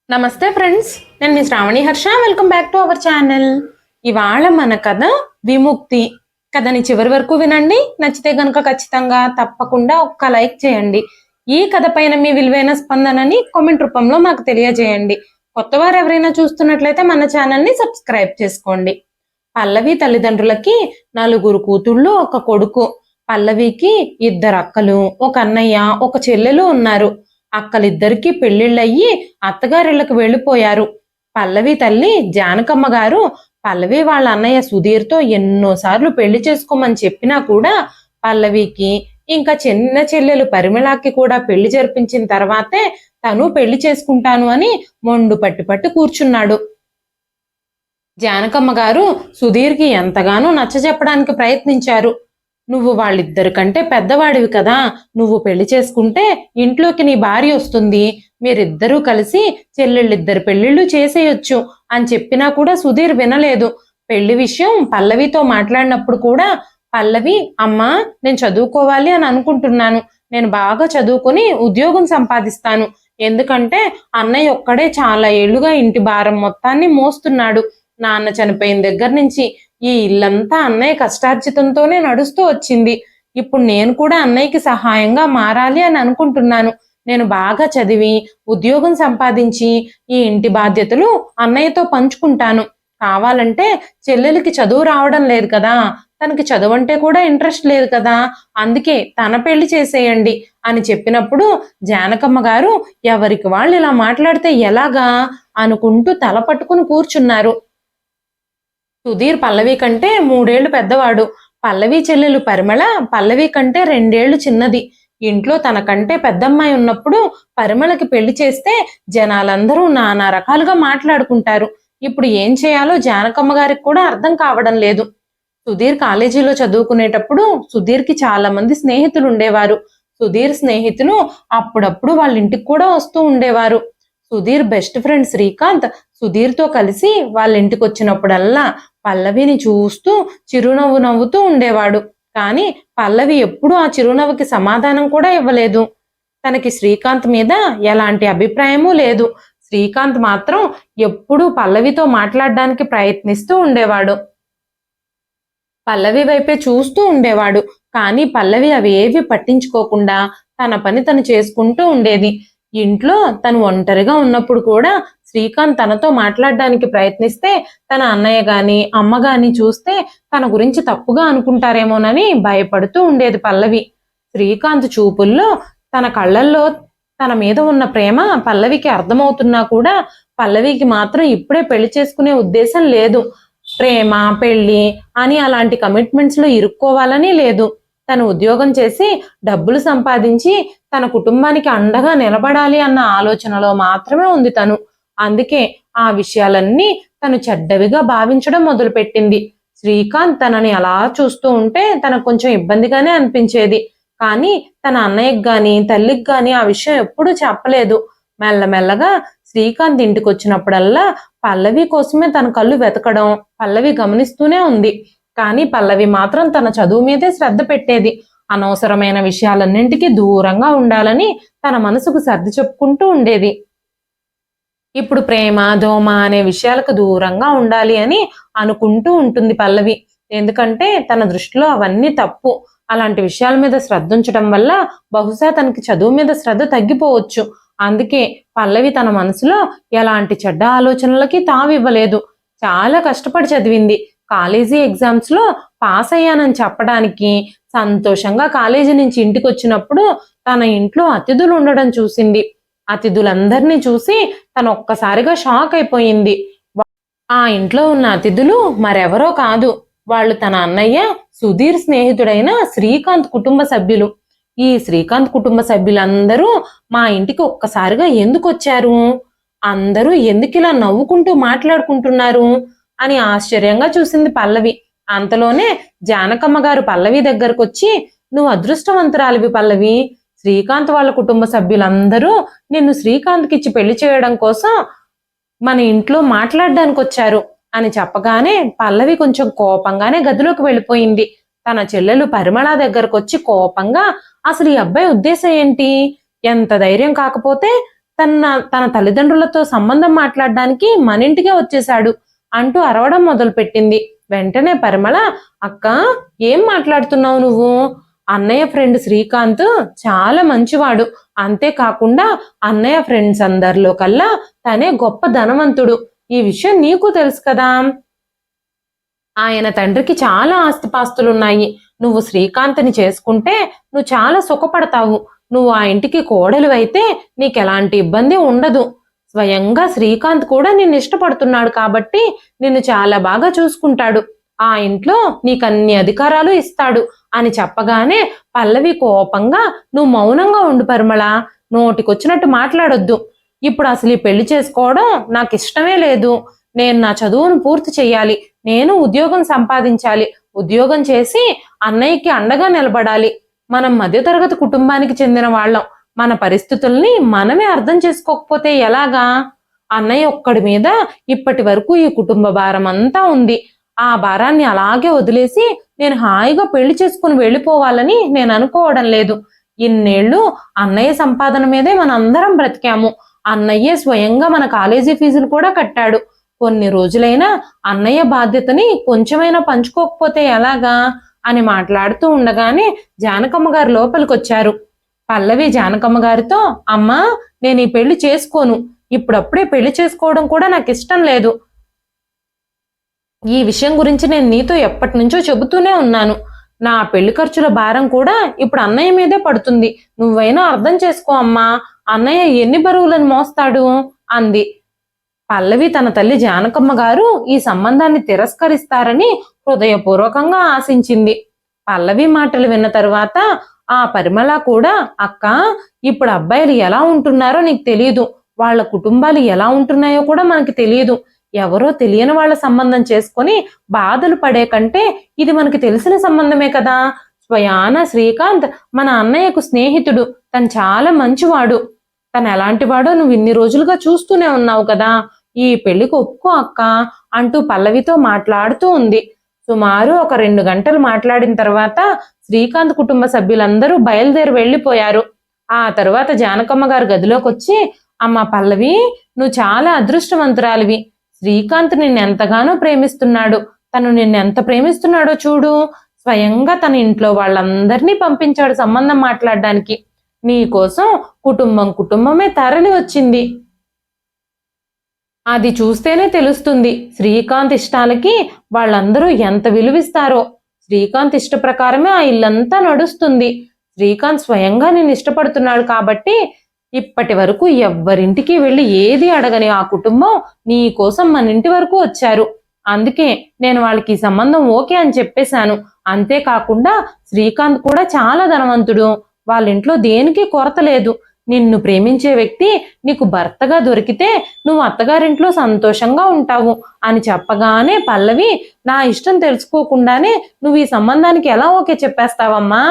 నమస్తే ఫ్రెండ్స్, నేను మీ Shravani Harsha. Welcome back to our channel. ఇవాళ మన కథ విముక్తి. కథని చివరి వరకు వినండి. నచ్చితే గనుక ఖచ్చితంగా తప్పకుండా ఒక్క లైక్ చేయండి. ఈ కథ పైన మీ విలువైన స్పందనని కామెంట్ రూపంలో మాకు తెలియజేయండి. కొత్త వారు ఎవరైనా చూస్తున్నట్లయితే మన ఛానల్ని సబ్స్క్రైబ్ చేసుకోండి. పల్లవి తల్లిదండ్రులకి 4 కూతుళ్ళు, 1 కొడుకు. పల్లవికి 2 అక్కలు, 1 అన్నయ్య, 1 చెల్లెలు ఉన్నారు. అక్కలిద్దరికి పెళ్లిళ్ళయ్యి అత్తగారిళ్ళకి వెళ్ళిపోయారు. పల్లవి తల్లి జానకమ్మ గారు పల్లవి వాళ్ళ అన్నయ్య సుధీర్తో ఎన్నోసార్లు పెళ్లి చేసుకోమని చెప్పినా కూడా పల్లవికి ఇంకా చిన్న చెల్లెలు పరిమళకి కూడా పెళ్లి జరిపించిన తర్వాతే తను పెళ్లి చేసుకుంటాను అని మొండు పట్టి కూర్చున్నాడు. జానకమ్మ గారు సుధీర్కి ఎంతగానో నచ్చజెప్పడానికి ప్రయత్నించారు. నువ్వు వాళ్ళిద్దరికంటే పెద్దవాడివి కదా, నువ్వు పెళ్లి చేసుకుంటే ఇంట్లోకి నీ భార్య వస్తుంది, మీరిద్దరూ కలిసి చెల్లెళ్ళిద్దరు పెళ్లిళ్ళు చేసేయొచ్చు అని చెప్పినా కూడా సుధీర్ వినలేదు. పెళ్లి విషయం పల్లవితో మాట్లాడినప్పుడు కూడా పల్లవి, అమ్మా నేను చదువుకోవాలి అని అనుకుంటున్నాను, నేను బాగా చదువుకుని ఉద్యోగం సంపాదిస్తాను, ఎందుకంటే అన్నయ్య ఒక్కడే చాలా ఏళ్లుగా ఇంటి భారం మొత్తాన్ని మోస్తున్నాడు, నాన్న చనిపోయిన దగ్గర నుంచి ఈ ఇల్లంతా అన్నయ్య కష్టార్జితంతోనే నడుస్తూ వచ్చింది, ఇప్పుడు నేను కూడా అన్నయ్యకి సహాయంగా మారాలి అని అనుకుంటున్నాను, నేను బాగా చదివి ఉద్యోగం సంపాదించి ఈ ఇంటి బాధ్యతలు అన్నయ్యతో పంచుకుంటాను, కావాలంటే చెల్లెలికి చదువు రావడం లేదు కదా, తనకి చదువు అంటే కూడా ఇంట్రెస్ట్ లేదు కదా, అందుకే తన పెళ్లి చేసేయండి అని చెప్పినప్పుడు జానకమ్మ గారు ఎవరికి వాళ్ళు ఇలా మాట్లాడితే ఎలాగా అనుకుంటూ తల పట్టుకుని కూర్చున్నారు. సుధీర్ పల్లవి కంటే 3 ఏళ్లు పెద్దవాడు. పల్లవి చెల్లెలు పరిమళ పల్లవి కంటే 2 ఏళ్లు చిన్నది. ఇంట్లో తనకంటే పెద్దమ్మాయి ఉన్నప్పుడు పరిమళకి పెళ్లి చేస్తే జనాలందరూ నానా రకాలుగా మాట్లాడుకుంటారు. ఇప్పుడు ఏం చేయాలో జానకమ్మ గారికి కూడా అర్థం కావడం లేదు. సుధీర్ కాలేజీలో చదువుకునేటప్పుడు సుధీర్కి చాలా మంది స్నేహితులు ఉండేవారు. సుధీర్ స్నేహితులు అప్పుడప్పుడు వాళ్ళ ఇంటికి కూడా వస్తూ ఉండేవారు. సుధీర్ బెస్ట్ ఫ్రెండ్ శ్రీకాంత్ సుధీర్తో కలిసి వాళ్ళ ఇంటికి వచ్చినప్పుడల్లా పల్లవిని చూస్తూ చిరునవ్వు నవ్వుతూ ఉండేవాడు. కానీ పల్లవి ఎప్పుడూ ఆ చిరునవ్వుకి సమాధానం కూడా ఇవ్వలేదు. తనకి శ్రీకాంత్ మీద ఎలాంటి అభిప్రాయమూ లేదు. శ్రీకాంత్ మాత్రం ఎప్పుడూ పల్లవితో మాట్లాడడానికి ప్రయత్నిస్తూ ఉండేవాడు. పల్లవి వైపే చూస్తూ ఉండేవాడు. కానీ పల్లవి అవేవి పట్టించుకోకుండా తన పని తను చేసుకుంటూ ఉండేది. ఇంట్లో తను ఒంటరిగా ఉన్నప్పుడు కూడా శ్రీకాంత్ తనతో మాట్లాడడానికి ప్రయత్నిస్తే తన అన్నయ్య గాని అమ్మ గాని చూస్తే తన గురించి తప్పుగా అనుకుంటారేమోనని భయపడుతూ ఉండేది పల్లవి. శ్రీకాంత్ చూపుల్లో తన కళ్ళల్లో తన మీద ఉన్న ప్రేమ పల్లవికి అర్థమవుతున్నా కూడా పల్లవికి మాత్రం ఇప్పుడే పెళ్లి చేసుకునే ఉద్దేశం లేదు. ప్రేమ పెళ్లి అని అలాంటి కమిట్మెంట్స్ లో ఇరుక్కోవాలని లేదు. తను ఉద్యోగం చేసి డబ్బులు సంపాదించి తన కుటుంబానికి అండగా నిలబడాలి అన్న ఆలోచనలో మాత్రమే ఉంది తను. అందుకే ఆ విషయాలన్నీ తను చెడ్డవిగా భావించడం మొదలుపెట్టింది. శ్రీకాంత్ తనని అలా చూస్తూ ఉంటే తనకు కొంచెం ఇబ్బందిగానే అనిపించేది. కానీ తన అన్నయ్యకి గాని తల్లికి గాని ఆ విషయం ఎప్పుడూ చెప్పలేదు. మెల్లమెల్లగా శ్రీకాంత్ ఇంటికి వచ్చినప్పుడల్లా పల్లవి కోసమే తన కళ్ళు వెతకడం పల్లవి గమనిస్తూనే ఉంది. కానీ పల్లవి మాత్రం తన చదువు మీదే శ్రద్ధ పెట్టేది. అనవసరమైన విషయాలన్నింటికీ దూరంగా ఉండాలని తన మనసుకు సర్ది చెప్పుకుంటూ ఉండేది. ఇప్పుడు ప్రేమ దోమ అనే విషయాలకు దూరంగా ఉండాలి అని అనుకుంటూ ఉంటుంది పల్లవి. ఎందుకంటే తన దృష్టిలో అవన్నీ తప్పు. అలాంటి విషయాల మీద శ్రద్ధ ఉంచడం వల్ల బహుశా తనకి చదువు మీద శ్రద్ధ తగ్గిపోవచ్చు. అందుకే పల్లవి తన మనసులో ఎలాంటి చెడ్డ ఆలోచనలకి తావివ్వలేదు. చాలా కష్టపడి చదివింది. కాలేజీ ఎగ్జామ్స్ లో పాస్ అయ్యానని చెప్పడానికి సంతోషంగా కాలేజీ నుంచి ఇంటికి వచ్చినప్పుడు తన ఇంట్లో అతిథులు ఉండడం చూసింది. అతిథులందరినీ చూసి తను ఒక్కసారిగా షాక్ అయిపోయింది. ఆ ఇంట్లో ఉన్న అతిథులు మరెవరో కాదు, వాళ్ళు తన అన్నయ్య సుధీర్ స్నేహితుడైన శ్రీకాంత్ కుటుంబ సభ్యులు. ఈ శ్రీకాంత్ కుటుంబ సభ్యులందరూ మా ఇంటికి ఒక్కసారిగా ఎందుకు వచ్చారు, అందరూ ఎందుకు ఇలా నవ్వుకుంటూ మాట్లాడుకుంటున్నారు అని ఆశ్చర్యంగా చూసింది పల్లవి. అంతలోనే జానకమ్మ గారు పల్లవి దగ్గరకు వచ్చి, నువ్వు అదృష్టవంతురాలివి పల్లవి, శ్రీకాంత్ వాళ్ళ కుటుంబ సభ్యులందరూ నిన్ను శ్రీకాంత్కి ఇచ్చి పెళ్లి చేయడం కోసం మన ఇంట్లో మాట్లాడడానికి వచ్చారు అని చెప్పగానే పల్లవి కొంచెం కోపంగానే గదిలోకి వెళ్ళిపోయింది. తన చెల్లెలు పరిమళ దగ్గరకు వచ్చి కోపంగా, అసలు ఈ అబ్బాయి ఉద్దేశం ఏంటి, ఎంత ధైర్యం కాకపోతే తన తల్లిదండ్రులతో సంబంధం మాట్లాడడానికి మన ఇంటికే వచ్చేశాడు అంటూ అరవడం మొదలుపెట్టింది. వెంటనే పరిమళ, అక్క ఏం మాట్లాడుతున్నావు నువ్వు? అన్నయ్య ఫ్రెండ్ శ్రీకాంత్ చాలా మంచివాడు, అంతేకాకుండా అన్నయ్య ఫ్రెండ్స్ అందరిలో కల్లా తనే గొప్ప ధనవంతుడు. ఈ విషయం నీకు తెలుసు కదా. ఆయన తండ్రికి చాలా ఆస్తిపాస్తులున్నాయి. నువ్వు శ్రీకాంత్ని చేసుకుంటే నువ్వు చాలా సుఖపడతావు. నువ్వు ఆ ఇంటికి కోడలు అయితే నీకెలాంటి ఇబ్బంది ఉండదు. స్వయంగా శ్రీకాంత్ కూడా నిన్ను ఇష్టపడుతున్నాడు కాబట్టి నిన్ను చాలా బాగా చూసుకుంటాడు. ఆ ఇంట్లో నీకన్ని అధికారాలు ఇస్తాడు అని చెప్పగానే పల్లవి కోపంగా, నువ్వు మౌనంగా ఉండు పరిమళ, నోటికొచ్చినట్టు మాట్లాడొద్దు. ఇప్పుడు అసలు ఈ పెళ్లి చేసుకోవడం నాకు ఇష్టమే లేదు. నేను నా చదువును పూర్తి చెయ్యాలి. నేను ఉద్యోగం సంపాదించాలి. ఉద్యోగం చేసి అన్నయ్యకి అండగా నిలబడాలి. మనం మధ్యతరగతి కుటుంబానికి చెందిన వాళ్ళం. మన పరిస్థితుల్ని మనమే అర్థం చేసుకోకపోతే ఎలాగా? అన్నయ్య ఒక్కడి మీద ఇప్పటి వరకు ఈ కుటుంబ భారం అంతా ఉంది. ఆ భారాన్ని అలాగే వదిలేసి నేను హాయిగా పెళ్లి చేసుకుని వెళ్ళిపోవాలని నేను అనుకోవడం లేదు. ఇన్నేళ్లు అన్నయ్య సంపాదన మీదే మనందరం బ్రతికాము. అన్నయ్యే స్వయంగా మన కాలేజీ ఫీజులు కూడా కట్టాడు. కొన్ని రోజులైనా అన్నయ్య బాధ్యతని కొంచెమైనా పంచుకోకపోతే ఎలాగా అని మాట్లాడుతూ ఉండగానే జానకమ్మ గారు లోపలికొచ్చారు. పల్లవి జానకమ్మ గారితో, అమ్మా నేను ఈ పెళ్లి చేసుకోను. ఇప్పుడప్పుడే పెళ్లి చేసుకోవడం కూడా నాకు ఇష్టం లేదు. ఈ విషయం గురించి నేను నీతో ఎప్పటి నుంచో చెబుతూనే ఉన్నాను. నా పెళ్లి ఖర్చుల భారం కూడా ఇప్పుడు అన్నయ్య మీదే పడుతుంది. నువ్వైనా అర్థం చేసుకో అమ్మా. అన్నయ్య ఎన్ని బరువులను మోస్తాడు అంది. పల్లవి తన తల్లి జానకమ్మ గారు ఈ సంబంధాన్ని తిరస్కరిస్తారని హృదయపూర్వకంగా ఆశించింది. పల్లవి మాటలు విన్న తరువాత ఆ పరిమళ కూడా, అక్క ఇప్పుడు అబ్బాయిలు ఎలా ఉంటున్నారో నీకు తెలియదు, వాళ్ళ కుటుంబాలు ఎలా ఉంటున్నాయో కూడా మనకి తెలియదు. ఎవరో తెలియని వాళ్ళ సంబంధం చేసుకొని బాధలు పడే కంటే ఇది మనకి తెలిసిన సంబంధమే కదా. స్వయాన శ్రీకాంత్ మన అన్నయ్యకు స్నేహితుడు. తను చాలా మంచివాడు. తను ఎలాంటి వాడో నువ్వు ఇన్ని రోజులుగా చూస్తూనే ఉన్నావు కదా. ఈ పెళ్లికి ఒప్పుకో అక్క అంటూ పల్లవితో మాట్లాడుతూ ఉంది. సుమారు ఒక 2 గంటలు మాట్లాడిన తర్వాత శ్రీకాంత్ కుటుంబ సభ్యులందరూ బయలుదేరి వెళ్లిపోయారు. ఆ తరువాత జానకమ్మ గారు గదిలోకి వచ్చి, అమ్మ పల్లవి, నువ్వు చాలా అదృష్టవంతురాలివి. శ్రీకాంత్ నిన్నెంతగానో ప్రేమిస్తున్నాడు. తను నిన్నెంత ప్రేమిస్తున్నాడో చూడు. స్వయంగా తన ఇంట్లో వాళ్ళందరినీ పంపించాడు సంబంధం మాట్లాడడానికి. నీ కోసం కుటుంబమే తరలి వచ్చింది. అది చూస్తేనే తెలుస్తుంది శ్రీకాంత్ ఇష్టాలకి వాళ్ళందరూ ఎంత విలువిస్తారో. శ్రీకాంత్ ఇష్ట ప్రకారమే ఆ ఇల్లంతా నడుస్తుంది. శ్రీకాంత్ స్వయంగా నిన్ను ఇష్టపడుతున్నాడు కాబట్టి ఇప్పటి వరకు ఎవ్వరింటికి వెళ్ళి ఏది అడగని ఆ కుటుంబం నీ కోసం మన ఇంటి వరకు వచ్చారు. అందుకే నేను వాళ్ళకి ఈ సంబంధం ఓకే అని చెప్పేశాను. అంతేకాకుండా శ్రీకాంత్ కూడా చాలా ధనవంతుడు. వాళ్ళ ఇంట్లో దేనికి కొరత లేదు. నిన్ను ప్రేమించే వ్యక్తి నీకు భర్తగా దొరికితే నువ్వు అత్తగారింట్లో సంతోషంగా ఉంటావు అని చెప్పగానే పల్లవి, నా ఇష్టం తెలుసుకోకుండానే నువ్వు ఈ సంబంధానికి ఎలా ఓకే చెప్పేస్తావమ్మా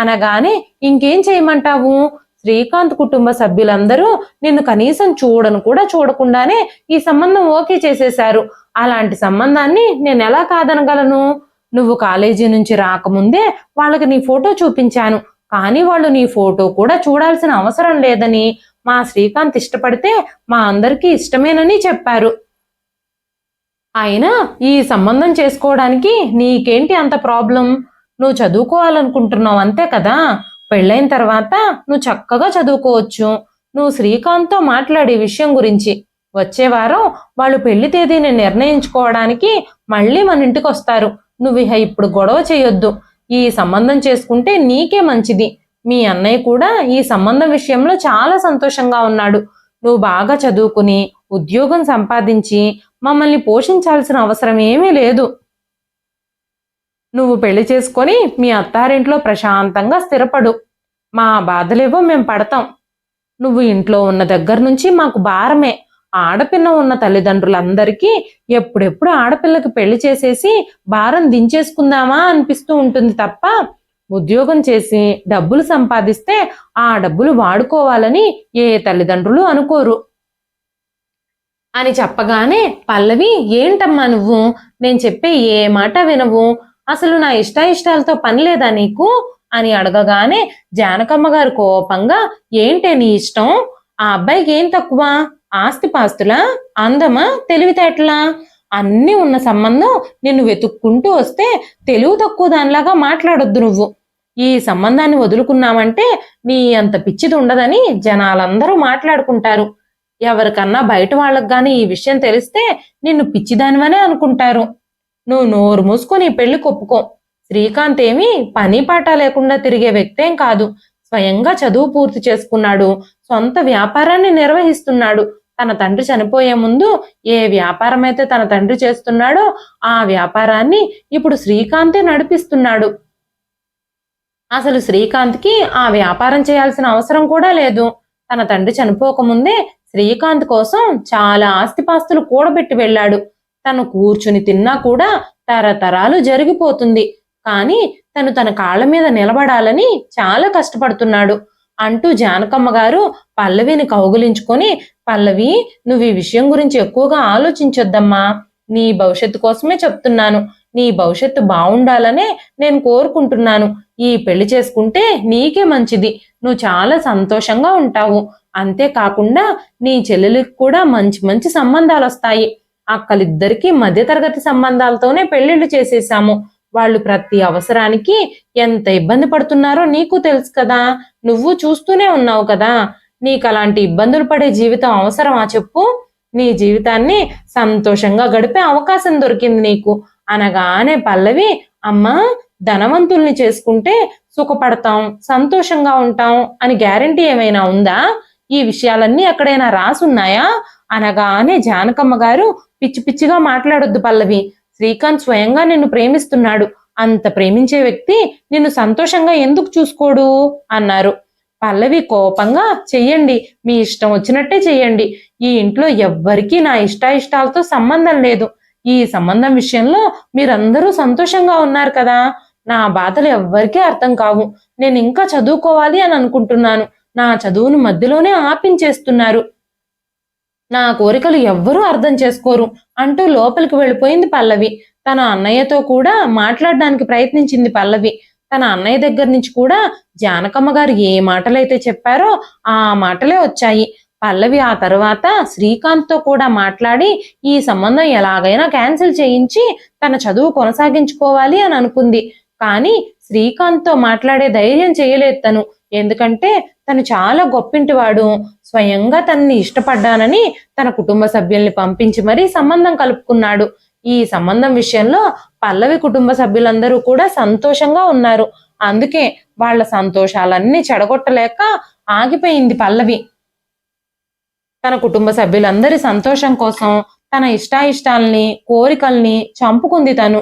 అనగానే, ఇంకేం చేయమంటావు? శ్రీకాంత్ కుటుంబ సభ్యులందరూ నిన్ను కనీసం చూడను కూడా చూడకుండానే ఈ సంబంధం ఓకే చేసేశారు. అలాంటి సంబంధాన్ని నేను ఎలా కాదనగలను? నువ్వు కాలేజీ నుంచి రాకముందే వాళ్ళకి నీ ఫోటో చూపించాను. కానీ వాళ్ళు నీ ఫోటో కూడా చూడాల్సిన అవసరం లేదని, మా శ్రీకాంత్ ఇష్టపడితే మా అందరికీ ఇష్టమేనని చెప్పారు. అయినా ఈ సంబంధం చేసుకోవడానికి నీకేంటి అంత ప్రాబ్లం? నువ్వు చదువుకోవాలనుకుంటున్నావు అంతే కదా. పెళ్ళైన తర్వాత నువ్వు చక్కగా చదువుకోవచ్చు. నువ్వు శ్రీకాంత్తో మాట్లాడే విషయం గురించి. వచ్చే వారం వాళ్ళు పెళ్లి తేదీని నిర్ణయించుకోవడానికి మళ్ళీ మన ఇంటికి వస్తారు. నువ్వు ఇప్పుడు గొడవ చేయొద్దు. ఈ సంబంధం చేసుకుంటే నీకే మంచిది. మీ అన్నయ్య కూడా ఈ సంబంధం విషయంలో చాలా సంతోషంగా ఉన్నాడు. నువ్వు బాగా చదువుకుని ఉద్యోగం సంపాదించి మమ్మల్ని పోషించాల్సిన అవసరం ఏమీ లేదు. నువ్వు పెళ్లి చేసుకొని మీ అత్తారింట్లో ప్రశాంతంగా స్థిరపడు. మా బాధలేవో మేం పడతాం. నువ్వు ఇంట్లో ఉన్న దగ్గర నుంచి మాకు భారమే. ఆడపిల్ల ఉన్న తల్లిదండ్రులందరికీ ఎప్పుడెప్పుడు ఆడపిల్లకి పెళ్లి చేసేసి భారం దించేసుకుందామా అనిపిస్తూ ఉంటుంది తప్ప, ఉద్యోగం చేసి డబ్బులు సంపాదిస్తే ఆ డబ్బులు వాడుకోవాలని ఏ తల్లిదండ్రులు అనుకోరు అని చెప్పగానే పల్లవి, ఏంటమ్మా నువ్వు? నేను చెప్పే ఏ మాట వినవు? అసలు నా ఇష్టాయిష్టాలతో పని లేదా నీకు అని అడగగానే జానకమ్మ గారు కోపంగా, ఏంటే నీ ఇష్టం? ఆ అబ్బాయికి ఏం తక్కువ? ఆస్తిపాస్తులా, అందమా, తెలివితేటలా? అన్నీ ఉన్న సంబంధం నిన్ను వెతుక్కుంటూ వస్తే తెలివి తక్కువ దానిలాగా మాట్లాడొద్దు నువ్వు. ఈ సంబంధాన్ని వదులుకున్నామంటే నీ అంత పిచ్చిది ఉండదని జనాలందరూ మాట్లాడుకుంటారు. ఎవరికన్నా బయట వాళ్ళకు గాని ఈ విషయం తెలిస్తే నిన్ను పిచ్చిదానివనే అనుకుంటారు. నువ్వు నోరు మూసుకొని ఈ పెళ్లి కొప్పుకో. శ్రీకాంత్ ఏమీ పని పాట లేకుండా తిరిగే వ్యక్తేం కాదు. స్వయంగా చదువు పూర్తి చేసుకున్నాడు. సొంత వ్యాపారాన్ని నిర్వహిస్తున్నాడు. తన తండ్రి చనిపోయే ముందు ఏ వ్యాపారం అయితే తన తండ్రి చేస్తున్నాడో ఆ వ్యాపారాన్ని ఇప్పుడు శ్రీకాంతే నడిపిస్తున్నాడు. అసలు శ్రీకాంత్కి ఆ వ్యాపారం చేయాల్సిన అవసరం కూడా లేదు. తన తండ్రి చనిపోకముందే శ్రీకాంత్ కోసం చాలా ఆస్తిపాస్తులు కూడబెట్టి వెళ్ళాడు. తను కూర్చుని తిన్నా కూడా తరతరాలు జరిగిపోతుంది. కానీ తను తన కాళ్ళ మీద నిలబడాలని చాలా కష్టపడుతున్నాడు అంటూ జానకమ్మ గారు పల్లవిని కౌగిలించుకొని, పల్లవి, నువ్వు ఈ విషయం గురించి ఎక్కువగా ఆలోచించొద్దమ్మా. నీ భవిష్యత్తు కోసమే చెప్తున్నాను. నీ భవిష్యత్తు బాగుండాలనే నేను కోరుకుంటున్నాను. ఈ పెళ్లి చేసుకుంటే నీకే మంచిది. నువ్వు చాలా సంతోషంగా ఉంటావు. అంతేకాకుండా నీ చెల్లెలికి కూడా మంచి మంచి సంబంధాలు వస్తాయి. అక్కలిద్దరికీ మధ్యతరగతి సంబంధాలతోనే పెళ్లిళ్ళు చేసేసాము. వాళ్ళు ప్రతి అవసరానికి ఎంత ఇబ్బంది పడుతున్నారో నీకు తెలుసు కదా. నువ్వు చూస్తూనే ఉన్నావు కదా. నీకు అలాంటి ఇబ్బందులు పడే జీవితం అవసరమా చెప్పు? నీ జీవితాన్ని సంతోషంగా గడిపే అవకాశం దొరికింది నీకు అనగానే పల్లవి, అమ్మా, ధనవంతుల్ని చేసుకుంటే సుఖపడతాం, సంతోషంగా ఉంటాం అని గ్యారెంటీ ఏమైనా ఉందా? ఈ విషయాలన్నీ ఎక్కడైనా రాసున్నాయా అనగానే జానకమ్మ గారు, పిచ్చి పిచ్చిగా మాట్లాడొద్దు పల్లవి. శ్రీకాంత్ స్వయంగా నిన్ను ప్రేమిస్తున్నాడు. అంత ప్రేమించే వ్యక్తి నిన్ను సంతోషంగా ఎందుకు చూసుకోడు అన్నారు. పల్లవి కోపంగా, చెయ్యండి, మీ ఇష్టం వచ్చినట్టే చెయ్యండి. ఈ ఇంట్లో ఎవ్వరికీ నా ఇష్టాయిష్టాలతో సంబంధం లేదు. ఈ సంబంధం విషయంలో మీరందరూ సంతోషంగా ఉన్నారు కదా. నా బాధలు ఎవ్వరికీ అర్థం కావు. నేను ఇంకా చదువుకోవాలి అని అనుకుంటున్నాను. నా చదువును మధ్యలోనే ఆపించేస్తున్నారు. నా కోరికలు ఎవ్వరూ అర్థం చేసుకోరు అంటూ లోపలికి వెళ్ళిపోయింది పల్లవి. తన అన్నయ్యతో కూడా మాట్లాడడానికి ప్రయత్నించింది పల్లవి. తన అన్నయ్య దగ్గర నుంచి కూడా జానకమ్మ గారు ఏ మాటలైతే చెప్పారో ఆ మాటలే వచ్చాయి. పల్లవి ఆ తర్వాత శ్రీకాంత్తో కూడా మాట్లాడి ఈ సంబంధం ఎలాగైనా క్యాన్సిల్ చేయించి తన చదువు కొనసాగించుకోవాలి అని అనుకుంది. కానీ శ్రీకాంత్తో మాట్లాడే ధైర్యం చేయలేదు తను. ఎందుకంటే తను చాలా గొప్పింటివాడు. స్వయంగా తనని ఇష్టపడ్డానని తన కుటుంబ సభ్యుల్ని పంపించి మరీ సంబంధం కలుపుకున్నాడు. ఈ సంబంధం విషయంలో పల్లవి కుటుంబ సభ్యులందరూ కూడా సంతోషంగా ఉన్నారు. అందుకే వాళ్ళ సంతోషాలన్నీ చెడగొట్టలేక ఆగిపోయింది పల్లవి. తన కుటుంబ సభ్యులందరి సంతోషం కోసం తన ఇష్టాయిష్టాల్ని, కోరికల్ని చంపుకుంది తను.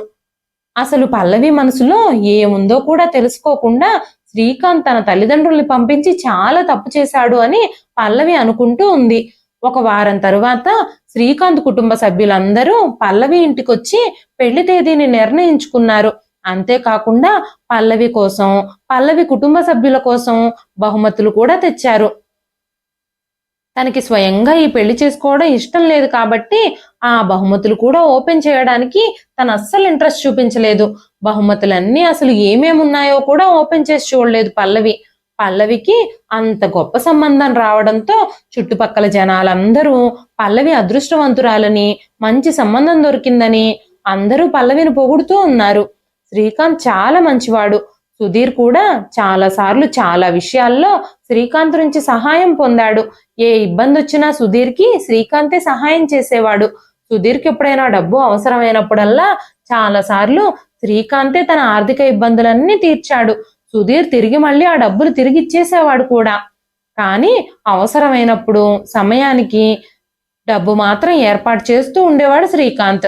అసలు పల్లవి మనసులో ఏముందో కూడా తెలుసుకోకుండా శ్రీకాంత్ తన తల్లిదండ్రుల్ని పంపించి చాలా తప్పు చేశాడు అని పల్లవి అనుకుంటూ ఉంది. ఒక వారం తరువాత శ్రీకాంత్ కుటుంబ సభ్యులందరూ పల్లవి ఇంటికొచ్చి పెళ్లి తేదీని నిర్ణయించుకున్నారు. అంతేకాకుండా పల్లవి కోసం, పల్లవి కుటుంబ సభ్యుల కోసం బహుమతులు కూడా తెచ్చారు. తనకి స్వయంగా ఈ పెళ్లి చేసుకోవడం ఇష్టం లేదు కాబట్టి ఆ బహుమతులు కూడా ఓపెన్ చేయడానికి తను అస్సలు ఇంట్రెస్ట్ చూపించలేదు. బహుమతులన్నీ అసలు ఏమేమున్నాయో కూడా ఓపెన్ చేసి చూడలేదు పల్లవి. పల్లవికి అంత గొప్ప సంబంధం రావడంతో చుట్టుపక్కల జనాలందరూ పల్లవి అదృష్టవంతురాలని, మంచి సంబంధం దొరికిందని అందరూ పల్లవిని పొగుడుతూ ఉన్నారు. శ్రీకాంత్ చాలా మంచివాడు. సుధీర్ కూడా చాలా సార్లు చాలా విషయాల్లో శ్రీకాంత్ నుంచి సహాయం పొందాడు. ఏ ఇబ్బంది వచ్చినా సుధీర్కి శ్రీకాంతే సహాయం చేసేవాడు. సుధీర్కి ఎప్పుడైనా డబ్బు అవసరమైనప్పుడల్లా చాలా సార్లు శ్రీకాంతే తన ఆర్థిక ఇబ్బందులన్నీ తీర్చాడు. సుధీర్ తిరిగి మళ్ళీ ఆ డబ్బులు తిరిగి ఇచ్చేసేవాడు కూడా. కానీ అవసరమైనప్పుడు సమయానికి డబ్బు మాత్రం ఏర్పాటు చేస్తూ ఉండేవాడు శ్రీకాంత్.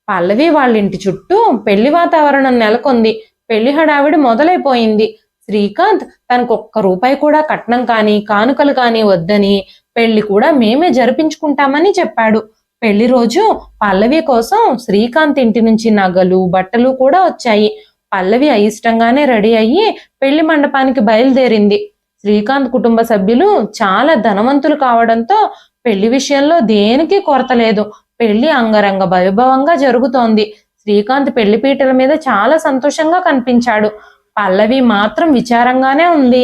పల్లవి వాళ్ళ ఇంటి చుట్టూ పెళ్లి వాతావరణం నెలకొంది. పెళ్లి హడావిడి మొదలైపోయింది. శ్రీకాంత్ తనకు ఒక్క రూపాయి కూడా కట్నం కానీ కానుకలు కానీ వద్దని, పెళ్లి కూడా మేమే జరిపించుకుంటామని చెప్పాడు. పెళ్లి రోజు పల్లవి కోసం శ్రీకాంత్ ఇంటి నుంచి నగలు, బట్టలు కూడా వచ్చాయి. పల్లవి అయిష్టంగానే రెడీ అయ్యి పెళ్లి మండపానికి బయలుదేరింది. శ్రీకాంత్ కుటుంబ సభ్యులు చాలా ధనవంతులు కావడంతో పెళ్లి విషయంలో దేనికి కొరత లేదు. పెళ్లి అంగరంగ వైభవంగా జరుగుతోంది. శ్రీకాంత్ పెళ్లిపీటల మీద చాలా సంతోషంగా కనిపించాడు. పల్లవి మాత్రం విచారంగానే ఉంది.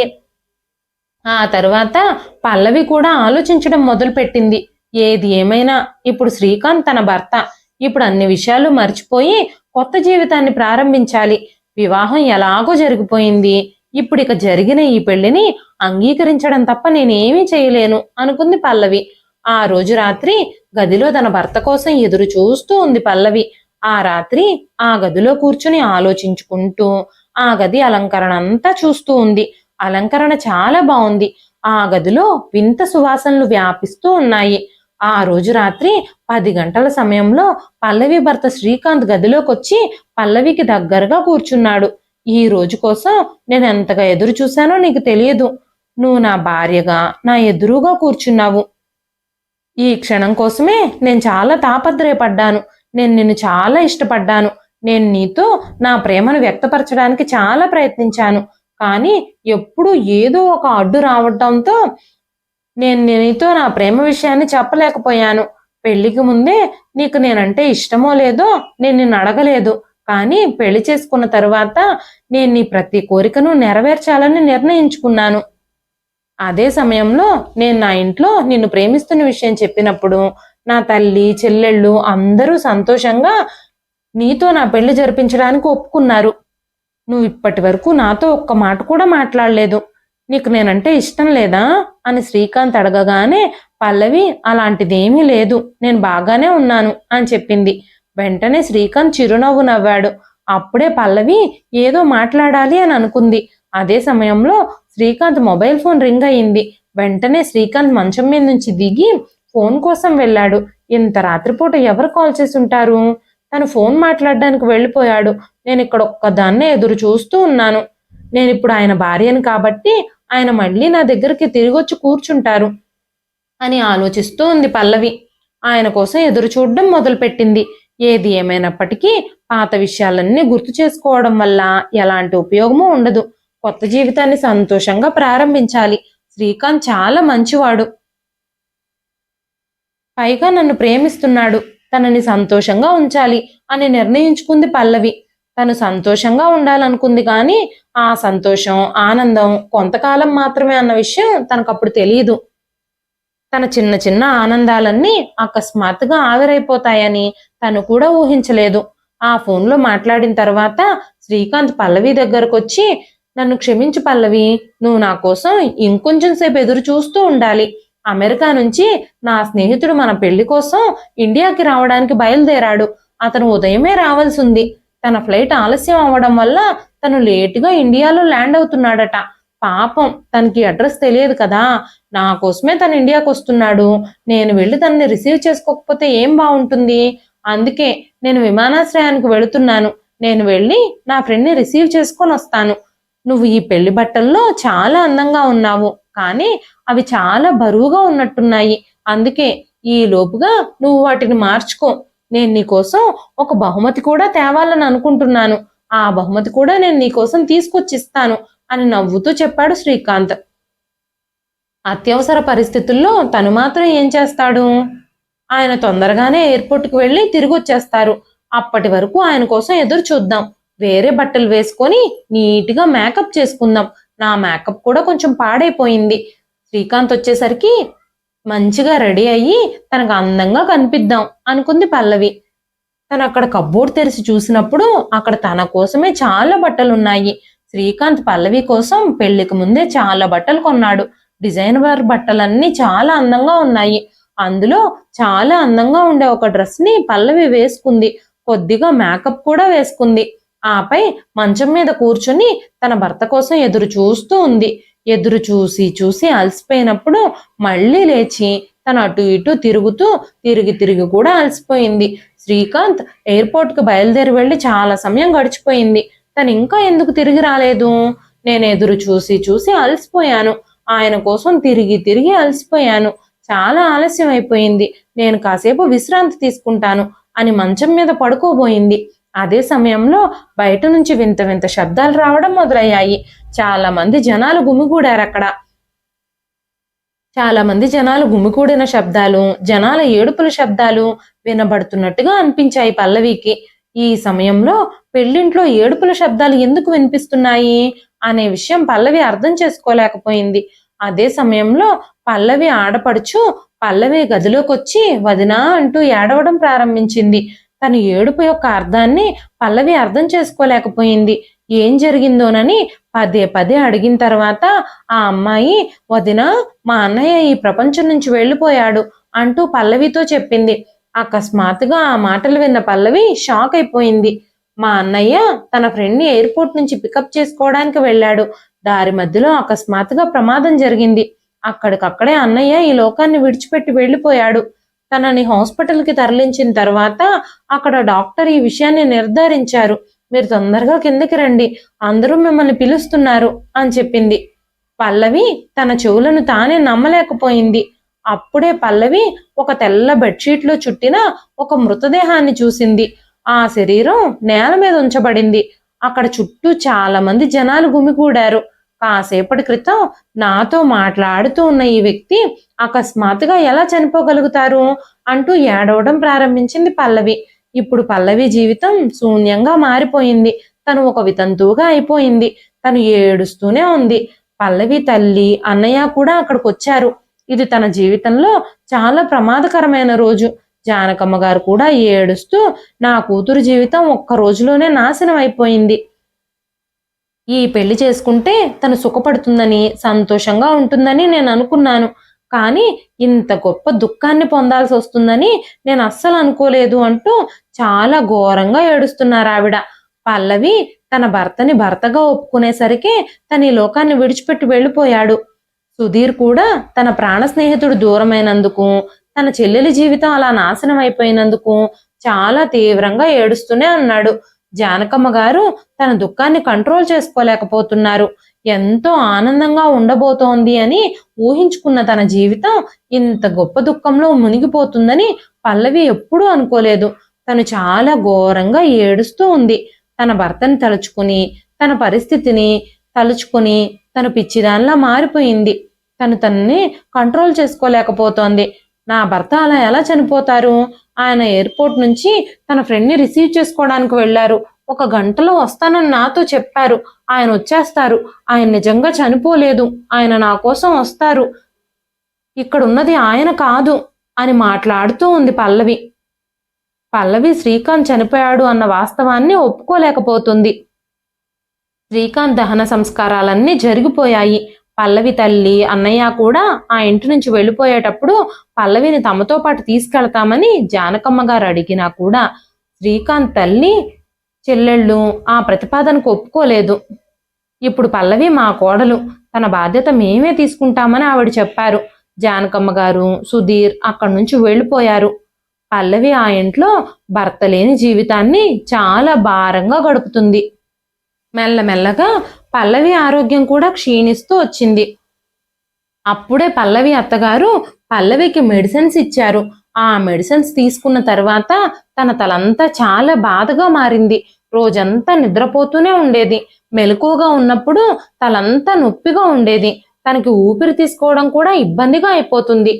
ఆ తరువాత పల్లవి కూడా ఆలోచించడం మొదలుపెట్టింది. ఏది ఏమైనా ఇప్పుడు శ్రీకాంత్ తన భర్త. ఇప్పుడు అన్ని విషయాలు మర్చిపోయి కొత్త జీవితాన్ని ప్రారంభించాలి. వివాహం ఎలాగో జరిగిపోయింది. ఇప్పుడిక జరిగిన ఈ పెళ్లిని అంగీకరించడం తప్ప నేనేమీ చేయలేను అనుకుంది పల్లవి. ఆ రోజు రాత్రి గదిలో తన భర్త కోసం ఎదురు చూస్తూ ఉంది పల్లవి. ఆ రాత్రి ఆ గదిలో కూర్చుని ఆలోచించుకుంటూ ఆ గది అలంకరణ అంతా చూస్తూ ఉంది. అలంకరణ చాలా బాగుంది. ఆ గదిలో వింత సువాసనలు వ్యాపిస్తూ ఉన్నాయి. ఆ రోజు రాత్రి 10 గంటల సమయంలో పల్లవి భర్త శ్రీకాంత్ గదిలోకొచ్చి పల్లవికి దగ్గరగా కూర్చున్నాడు. ఈ రోజు కోసం నేను ఎంతగా ఎదురు చూశానో నీకు తెలియదు. నువ్వు నా భార్యగా నా ఎదురుగా కూర్చున్నావు. ఈ క్షణం కోసమే నేను చాలా తాపత్రయపడ్డాను. నేను నిన్ను చాలా ఇష్టపడ్డాను. నేను నీతో నా ప్రేమను వ్యక్తపరచడానికి చాలా ప్రయత్నించాను. కానీ ఎప్పుడూ ఏదో ఒక అడ్డు రావడంతో నేను నీతో నా ప్రేమ విషయాన్ని చెప్పలేకపోయాను. పెళ్లికి ముందే నీకు నేనంటే ఇష్టమో లేదో నేను నిన్ను అడగలేదు. కానీ పెళ్లి చేసుకున్న తరువాత నేను నీ ప్రతి కోరికను నెరవేర్చాలని నిర్ణయించుకున్నాను. అదే సమయంలో నేను నా ఇంట్లో నిన్ను ప్రేమిస్తున్న విషయం చెప్పినప్పుడు నా తల్లి, చెల్లెళ్ళు అందరూ సంతోషంగా నీతో నా పెళ్లి జరిపించడానికి ఒప్పుకున్నారు. నువ్వు ఇప్పటి వరకు నాతో ఒక్క మాట కూడా మాట్లాడలేదు. నీకు నేనంటే ఇష్టం లేదా అని శ్రీకాంత్ అడగగానే పల్లవి అలాంటిదేమీ లేదు, నేను బాగానే ఉన్నాను అని చెప్పింది. వెంటనే శ్రీకాంత్ చిరునవ్వు నవ్వాడు. అప్పుడే పల్లవి ఏదో మాట్లాడాలి అని అనుకుంది. అదే సమయంలో శ్రీకాంత్ మొబైల్ ఫోన్ రింగ్ అయింది. వెంటనే శ్రీకాంత్ మంచం మీద నుంచి దిగి ఫోన్ కోసం వెళ్ళాడు. ఇంత రాత్రిపూట ఎవరు కాల్ చేసి ఉంటారు? తను ఫోన్ మాట్లాడడానికి వెళ్ళిపోయాడు. నేను ఇక్కడ ఒక్కదాన్నే ఎదురు చూస్తూ ఉన్నాను. నేను ఇప్పుడు ఆయన భార్యను కాబట్టి ఆయన మళ్ళీ నా దగ్గరికి తిరిగొచ్చి కూర్చుంటారు అని ఆలోచిస్తూ ఉంది పల్లవి. ఆయన కోసం ఎదురు చూడడం మొదలుపెట్టింది. ఏది ఏమైనప్పటికీ పాత విషయాలన్నీ గుర్తు చేసుకోవడం వల్ల ఎలాంటి ఉపయోగమూ ఉండదు. కొత్త జీవితాన్ని సంతోషంగా ప్రారంభించాలి. శ్రీకాంత్ చాలా మంచివాడు. పైగా నన్ను ప్రేమిస్తున్నాడు. తనని సంతోషంగా ఉంచాలి అని నిర్ణయించుకుంది పల్లవి. తను సంతోషంగా ఉండాలనుకుంది కానీ ఆ సంతోషం, ఆనందం కొంతకాలం మాత్రమే అన్న విషయం తనకప్పుడు తెలియదు. తన చిన్న చిన్న ఆనందాలన్నీ అకస్మాత్తుగా ఆవిరైపోతాయని తను కూడా ఊహించలేదు. ఆ ఫోన్లో మాట్లాడిన తర్వాత శ్రీకాంత్ పల్లవి దగ్గరకొచ్చి, నన్ను క్షమించు పల్లవి, నువ్వు నా కోసం ఇంకొంచెం సేపు ఎదురు చూస్తూ ఉండాలి. అమెరికా నుంచి నా స్నేహితుడు మన పెళ్లి కోసం ఇండియాకి రావడానికి బయలుదేరాడు. అతను ఉదయమే రావాల్సి ఉంది. తన ఫ్లైట్ ఆలస్యం అవ్వడం వల్ల తను లేటుగా ఇండియాలో ల్యాండ్ అవుతున్నాడట. పాపం తనకి అడ్రస్ తెలియదు కదా. నా కోసమే తను ఇండియాకి వస్తున్నాడు. నేను వెళ్ళి తనని రిసీవ్ చేసుకోకపోతే ఏం బాగుంటుంది. అందుకే నేను విమానాశ్రయానికి వెళుతున్నాను. నేను వెళ్ళి నా ఫ్రెండ్ని రిసీవ్ చేసుకొని వస్తాను. నువ్వు ఈ పెళ్లి బట్టల్లో చాలా అందంగా ఉన్నావు, కానీ అవి చాలా బరువుగా ఉన్నట్టున్నాయి. అందుకే ఈ లోపుగా నువ్వు వాటిని మార్చుకో. నేను నీకోసం ఒక బహుమతి కూడా తేవాలని అనుకుంటున్నాను. ఆ బహుమతి కూడా నేను నీకోసం తీసుకొచ్చిస్తాను అని నవ్వుతూ చెప్పాడు శ్రీకాంత్. అత్యవసర పరిస్థితుల్లో తను మాత్రం ఏం చేస్తాడు? ఆయన తొందరగానే ఎయిర్పోర్ట్కి వెళ్ళి తిరిగి వచ్చేస్తారు. అప్పటి వరకు ఆయన కోసం ఎదురు చూద్దాం. వేరే బట్టలు వేసుకొని నీట్గా మేకప్ చేసుకుందాం. నా మేకప్ కూడా కొంచెం పాడైపోయింది. శ్రీకాంత్ వచ్చేసరికి మంచిగా రెడీ అయ్యి తనకు అందంగా కనిపిద్దాం అనుకుంది పల్లవి. తను అక్కడ కబ్బోర్డ్ తెరిచి చూసినప్పుడు అక్కడ తన కోసమే చాలా బట్టలున్నాయి. శ్రీకాంత్ పల్లవి కోసం పెళ్లికి ముందే చాలా బట్టలు కొన్నాడు. డిజైనర్ బట్టలన్నీ చాలా అందంగా ఉన్నాయి. అందులో చాలా అందంగా ఉండే ఒక డ్రెస్ ని పల్లవి వేసుకుంది. కొద్దిగా మేకప్ కూడా వేసుకుంది. ఆపై మంచం మీద కూర్చుని తన భర్త కోసం ఎదురు చూస్తూ ఉంది. ఎదురు చూసి చూసి అలసిపోయినప్పుడు మళ్ళీ లేచి తను అటు ఇటు తిరుగుతూ తిరిగి కూడా అలసిపోయింది. శ్రీకాంత్ ఎయిర్పోర్ట్కి బయలుదేరి వెళ్ళి చాలా సమయం గడిచిపోయింది. తను ఇంకా ఎందుకు తిరిగి రాలేదు? నేను ఎదురు చూసి చూసి అలసిపోయాను. ఆయన కోసం తిరిగి అలసిపోయాను. చాలా ఆలస్యం అయిపోయింది. నేను కాసేపు విశ్రాంతి తీసుకుంటాను అని మంచం మీద పడుకోబోయింది. అదే సమయంలో బయట నుంచి వింత వింత శబ్దాలు రావడం మొదలయ్యాయి. చాలా మంది జనాలు గుమిగూడారు అక్కడ. చాలా మంది జనాలు గుమికూడిన శబ్దాలు, జనాల ఏడుపుల శబ్దాలు వినబడుతున్నట్టుగా అనిపించాయి పల్లవికి. ఈ సమయంలో పెళ్లింట్లో ఏడుపుల శబ్దాలు ఎందుకు వినిపిస్తున్నాయి అనే విషయం పల్లవి అర్థం చేసుకోలేకపోయింది. అదే సమయంలో పల్లవి ఆడపడుచు పల్లవి గదిలోకొచ్చి వదినా అంటూ ఏడవడం ప్రారంభించింది. తను ఏడుపు యొక్క అర్థాన్ని పల్లవి అర్థం చేసుకోలేకపోయింది. ఏం జరిగిందోనని పదే పదే అడిగిన తర్వాత ఆ అమ్మాయి వదినా, మా అన్నయ్య ఈ ప్రపంచం నుంచి వెళ్ళిపోయాడు అంటూ పల్లవితో చెప్పింది. అకస్మాత్తుగా ఆ మాటలు విన్న పల్లవి షాక్ అయిపోయింది. మా అన్నయ్య తన ఫ్రెండ్ ని ఎయిర్పోర్ట్ నుంచి పికప్ చేసుకోవడానికి వెళ్ళాడు. దారి మధ్యలో అకస్మాత్తుగా ప్రమాదం జరిగింది. అక్కడికక్కడే అన్నయ్య ఈ లోకాన్ని విడిచిపెట్టి వెళ్ళిపోయాడు. తనని హాస్పిటల్కి తరలించిన తర్వాత అక్కడ డాక్టర్ ఈ విషయాన్ని నిర్ధారించారు. మీరు తొందరగా కిందకి రండి, అందరూ మిమ్మల్ని పిలుస్తున్నారు అని చెప్పింది. పల్లవి తన చెవులను తానే నమ్మలేకపోయింది. అప్పుడే పల్లవి ఒక తెల్ల బెడ్షీట్లో చుట్టిన ఒక మృతదేహాన్ని చూసింది. ఆ శరీరం నేల మీద ఉంచబడింది. అక్కడ చుట్టూ చాలా మంది జనాలు గుమికూడారు. కాసేపటి క్రితం నాతో మాట్లాడుతూ ఉన్న ఈ వ్యక్తి అకస్మాత్తుగా ఎలా చనిపోగలుగుతారు అంటూ ఏడవడం ప్రారంభించింది పల్లవి. ఇప్పుడు పల్లవి జీవితం శూన్యంగా మారిపోయింది. తను ఒక వితంతువుగా అయిపోయింది. తను ఏడుస్తూనే ఉంది. పల్లవి తల్లి, అన్నయ్య కూడా అక్కడికి వచ్చారు. ఇది తన జీవితంలో చాలా ప్రమాదకరమైన రోజు. జానకమ్మ గారు కూడా ఏడుస్తూ, నా కూతురు జీవితం ఒక్క రోజులోనే నాశనం అయిపోయింది. ఈ పెళ్లి చేసుకుంటే తను సుఖపడుతుందని, సంతోషంగా ఉంటుందని నేను అనుకున్నాను. కానీ ఇంత గొప్ప దుఃఖాన్ని పొందాల్సి వస్తుందని నేను అస్సలు అనుకోలేదు అంటూ చాలా ఘోరంగా ఏడుస్తున్నారు ఆవిడ. పల్లవి తన భర్తని భర్తగా ఒప్పుకునేసరికి తన ఈ లోకాన్ని విడిచిపెట్టి వెళ్ళిపోయాడు. సుధీర్ కూడా తన ప్రాణ స్నేహితుడు దూరమైనందుకు, తన చెల్లెలి జీవితం అలా నాశనం అయిపోయినందుకు చాలా తీవ్రంగా ఏడుస్తూనే అన్నాడు. జానకమ్మ గారు తన దుఃఖాన్ని కంట్రోల్ చేసుకోలేకపోతున్నారు. ఎంతో ఆనందంగా ఉండబోతోంది అని ఊహించుకున్న తన జీవితం ఇంత గొప్ప దుఃఖంలో మునిగిపోతుందని పల్లవి ఎప్పుడూ అనుకోలేదు. తను చాలా ఘోరంగా ఏడుస్తూ ఉంది. తన భర్తని తలుచుకుని, తన పరిస్థితిని తలుచుకుని తను పిచ్చిదానిలా మారిపోయింది. తనని కంట్రోల్ చేసుకోలేకపోతోంది. నా భర్త అలా ఎలా చనిపోతారు? ఆయన ఎయిర్పోర్ట్ నుంచి తన ఫ్రెండ్ని రిసీవ్ చేసుకోవడానికి వెళ్ళారు. 1 గంటలో వస్తానని నాతో చెప్పారు. ఆయన వచ్చేస్తారు. ఆయన నిజంగా చనిపోలేదు. ఆయన నా కోసం వస్తారు. ఇక్కడ ఉన్నది ఆయన కాదు అని మాట్లాడుతూ ఉంది పల్లవి. పల్లవి శ్రీకాంత్ చనిపోయాడు అన్న వాస్తవాన్ని ఒప్పుకోలేకపోతుంది. శ్రీకాంత్ దహన సంస్కారాలన్నీ జరిగిపోయాయి. పల్లవి తల్లి, అన్నయ్య కూడా ఆ ఇంటి నుంచి వెళ్ళిపోయేటప్పుడు పల్లవిని తమతో పాటు తీసుకెళ్తామని జానకమ్మ గారు అడిగినా కూడా శ్రీకాంత్ తల్లి, చెల్లెళ్ళు ఆ ప్రతిపాదనకు ఒప్పుకోలేదు. ఇప్పుడు పల్లవి మా కోడలు, తన బాధ్యత మేమే తీసుకుంటామని ఆవిడ చెప్పారు. జానకమ్మ గారు, సుధీర్ అక్కడి నుంచి వెళ్ళిపోయారు. పల్లవి ఆ ఇంట్లో భర్త లేని జీవితాన్ని చాలా భారంగా గడుపుతుంది. మెల్లమెల్లగా పల్లవి ఆరోగ్యం కూడా క్షీణిస్తూ వచ్చింది. అప్పుడే పల్లవి అత్తగారు పల్లవికి మెడిసిన్స్ ఇచ్చారు. ఆ మెడిసిన్స్ తీసుకున్న తర్వాత తన తలంతా చాలా బాధగా మారింది. రోజంతా నిద్రపోతూనే ఉండేది. మెలకువగా ఉన్నప్పుడు తలంతా నొప్పిగా ఉండేది. తనకి ఊపిరి తీసుకోవడం కూడా ఇబ్బందిగా అయిపోతుంది.